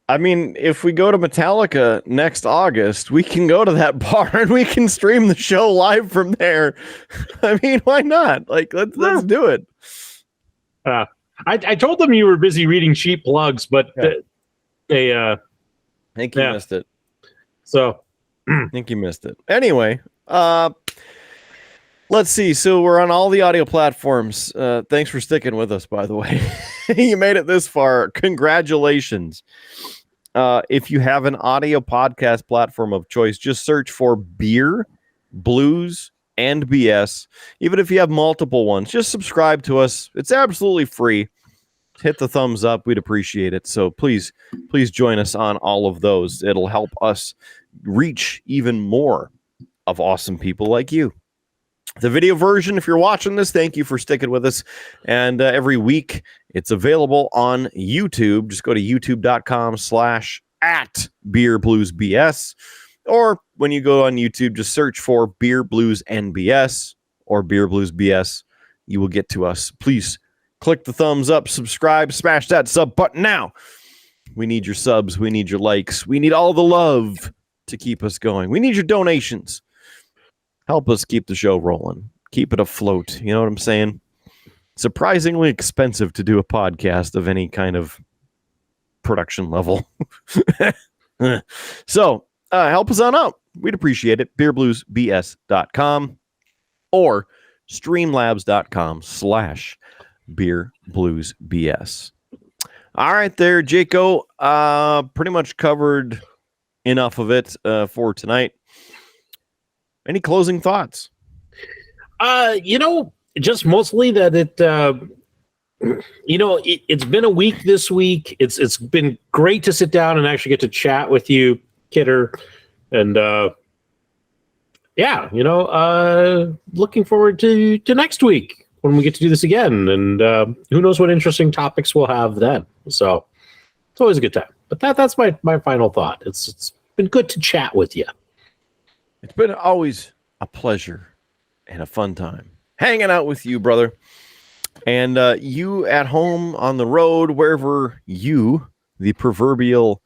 Speaker 4: I mean, if we go to Metallica next August, we can go to that bar and we can stream the show live from there. I mean, why not? Like, let's do it.
Speaker 1: I told them you were busy reading cheap plugs, but they
Speaker 4: I think you missed it.
Speaker 1: So,
Speaker 4: I think you missed it. Anyway, let's see. So we're on all the audio platforms. Thanks for sticking with us, by the way. You made it this far. Congratulations. If you have an audio podcast platform of choice, just search for Beer, Blues, and BS. Even if you have multiple ones, just subscribe to us. It's absolutely free. Hit the thumbs up. We'd appreciate it. So please join us on all of those. It'll help us reach even more of awesome people like you. The video version, if you're watching this, thank you for sticking with us. And every week, it's available on YouTube. Just go to youtube.com/@BeerBluesBS. Or when you go on YouTube, just search for Beer Blues NBS or Beer Blues BS. You will get to us. Please click the thumbs up, subscribe, smash that sub button now. We need your subs. We need your likes. We need all the love to keep us going. We need your donations. Help us keep the show rolling. Keep it afloat. You know what I'm saying? Surprisingly expensive to do a podcast of any kind of production level. So help us on out. We'd appreciate it. BeerBluesBS.com or streamlabs.com/BeerBluesBS. All right there, Jaco. Pretty much covered enough of it for tonight. Any closing thoughts?
Speaker 1: Just mostly that it's been a week this week. It's been great to sit down and actually get to chat with you, Kidder. And looking forward to next week when we get to do this again. And who knows what interesting topics we'll have then. So it's always a good time. But that's my final thought. It's been good to chat with you.
Speaker 4: It's been always a pleasure and a fun time hanging out with you, brother. And you at home, on the road, wherever you, the proverbial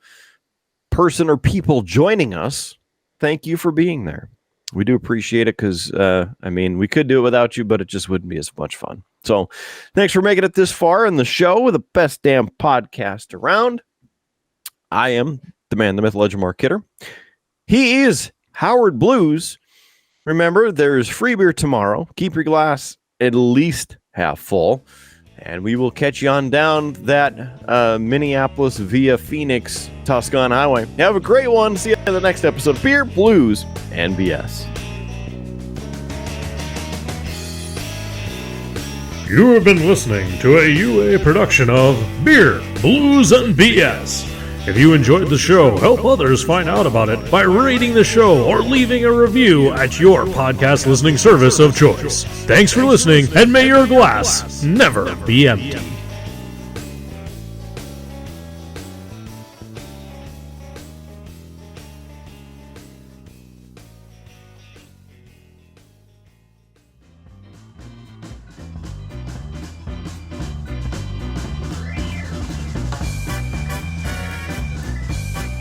Speaker 4: person or people joining us, thank you for being there. We do appreciate it because, we could do it without you, but it just wouldn't be as much fun. So thanks for making it this far in the show, the best damn podcast around. I am the man, the myth, legend, Mark Kidder. He is Howard Blues. Remember, there's free beer tomorrow. Keep your glass at least half full. And we will catch you on down that Minneapolis via Phoenix Tucson Highway. Have a great one. See you in the next episode of Beer, Blues, and BS.
Speaker 5: You have been listening to a UA production of Beer, Blues, and BS. If you enjoyed the show, help others find out about it by rating the show or leaving a review at your podcast listening service of choice. Thanks for listening, and may your glass never be empty.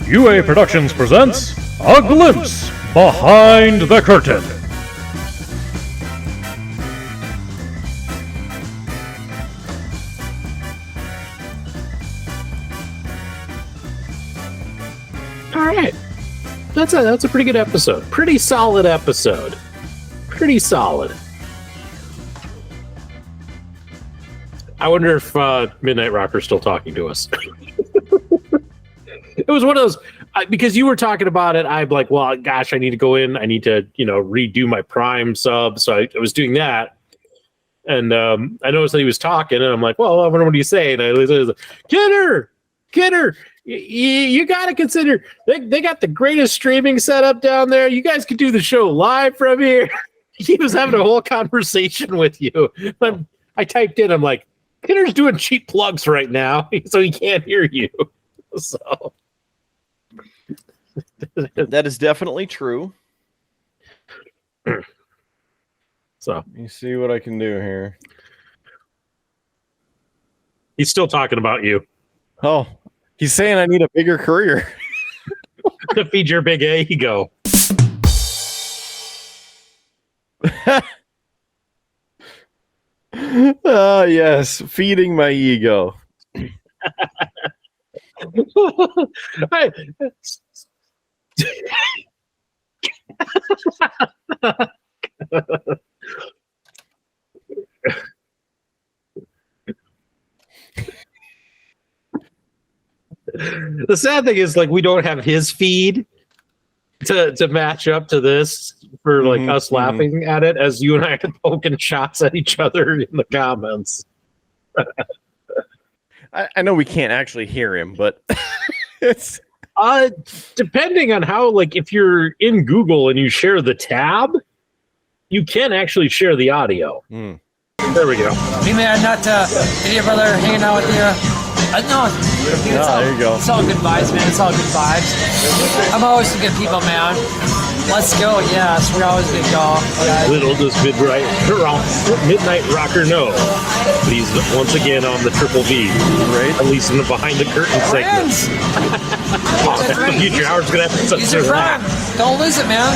Speaker 5: UA Productions presents A Glimpse Behind the Curtain.
Speaker 1: All right. That's a pretty good episode. Pretty solid episode. Pretty solid. I wonder if Midnight Rocker's still talking to us. It was one of those, because you were talking about it, I'm like, well, gosh, I need to go in. I need to, redo my Prime sub. So I was doing that. And I noticed that he was talking, and I'm like, well, I wonder what he's saying. And I was like, Kidder, you got to consider, they got the greatest streaming setup down there. You guys could do the show live from here. He was having a whole conversation with you. I typed in, I'm like, Kidder's doing cheap plugs right now, so he can't hear you. So
Speaker 4: that is definitely true.
Speaker 1: So
Speaker 4: let me see what I can do here.
Speaker 1: He's still talking about you.
Speaker 4: Oh, he's saying I need a bigger career
Speaker 1: to feed your big ego.
Speaker 4: Yes, feeding my ego.
Speaker 1: The sad thing is, like, we don't have his feed to match up to this for like us laughing at it as you and I are poking shots at each other in the comments.
Speaker 4: I know we can't actually hear him, but it's
Speaker 1: depending on how, like, if you're in Google and you share the tab, you can actually share the audio. There we go.
Speaker 6: Hey man, not video brother hanging out with you. No,
Speaker 4: there you go.
Speaker 6: It's all good vibes, man. It's all good vibes. I'm always some good people, man. Let's go. Yes, we're always good, y'all.
Speaker 1: Little does Midnight Rocker know. He's once again on the Triple V.
Speaker 4: Right.
Speaker 1: At least in the behind the curtain segment. The future Howard's gonna have to
Speaker 6: Use your prime. Don't lose it, man.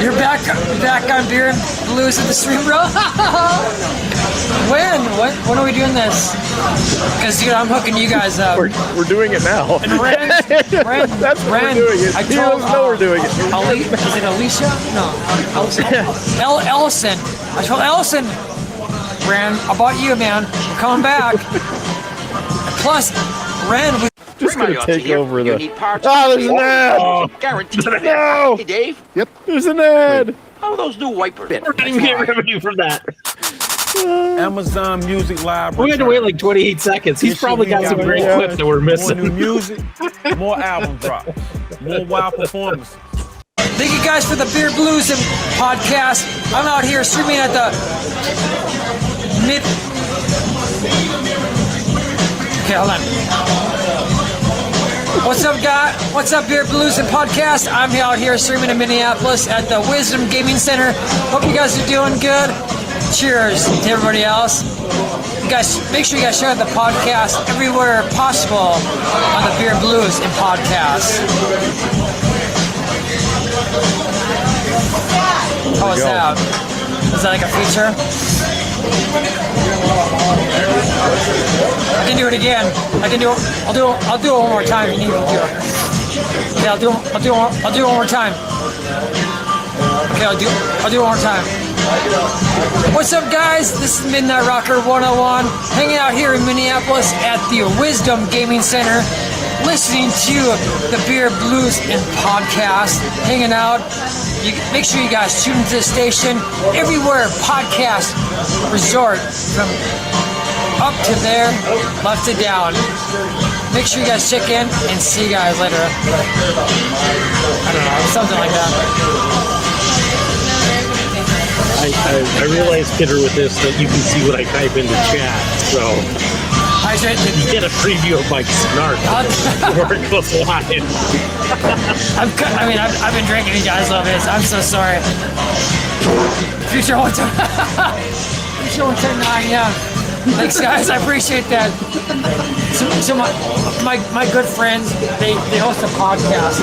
Speaker 6: You're back on Beer and Blues at the stream, bro. When are we doing this? Because dude, I'm hooking you guys up.
Speaker 4: We're doing it now.
Speaker 6: And Rand,
Speaker 4: That's what we're doing it.
Speaker 6: I
Speaker 4: He
Speaker 6: told,
Speaker 4: doesn't know we're doing it.
Speaker 6: Is it Alicia? No, Ellison. I told Ellison, Rand, about you, man. I'm coming back. Plus, Rand.
Speaker 4: Just gonna take over the.
Speaker 7: Parts
Speaker 4: There's an ad.
Speaker 7: guaranteed.
Speaker 4: No.
Speaker 7: Hey, Dave.
Speaker 4: Yep. There's an ad.
Speaker 7: How are those new wipers?
Speaker 1: We're not even getting revenue from that.
Speaker 8: Amazon Music Library.
Speaker 1: We had to wait like 28 seconds. He's probably got some great clips that we're
Speaker 8: More
Speaker 1: missing.
Speaker 8: new music, more album drops, more wild performances.
Speaker 6: Thank you guys for the Beer Blues and podcast. I'm out here streaming at the Okay, hold on. What's up, guy? What's up, Beer Blues and podcast? I'm out here streaming in Minneapolis at the Wisdom Gaming Center. Hope you guys are doing good. Cheers to everybody else. You guys, make sure you guys share the podcast everywhere possible on the Beer Blues and podcast. How was that? Was that like a feature? I can do it again. I'll do it one more time if you need me to do it. Okay, I'll do it one more time. Okay, I'll do it one more time. What's up, guys? This is Midnight Rocker 101, hanging out here in Minneapolis at the Wisdom Gaming Center, listening to the Beer Blues and podcast, hanging out. Make sure you guys tune into the station everywhere podcast resort from up to there, left to down. Make sure you guys check in and see you guys later. I don't know, something like that.
Speaker 1: I realized, Kidder, with this that you can see what I type into chat, so you get a preview of my snark before it goes live.
Speaker 6: I've been drinking, you guys love this. I'm so sorry. Future 110.9, yeah. Thanks, guys. I appreciate that. So my good friends, they host a podcast.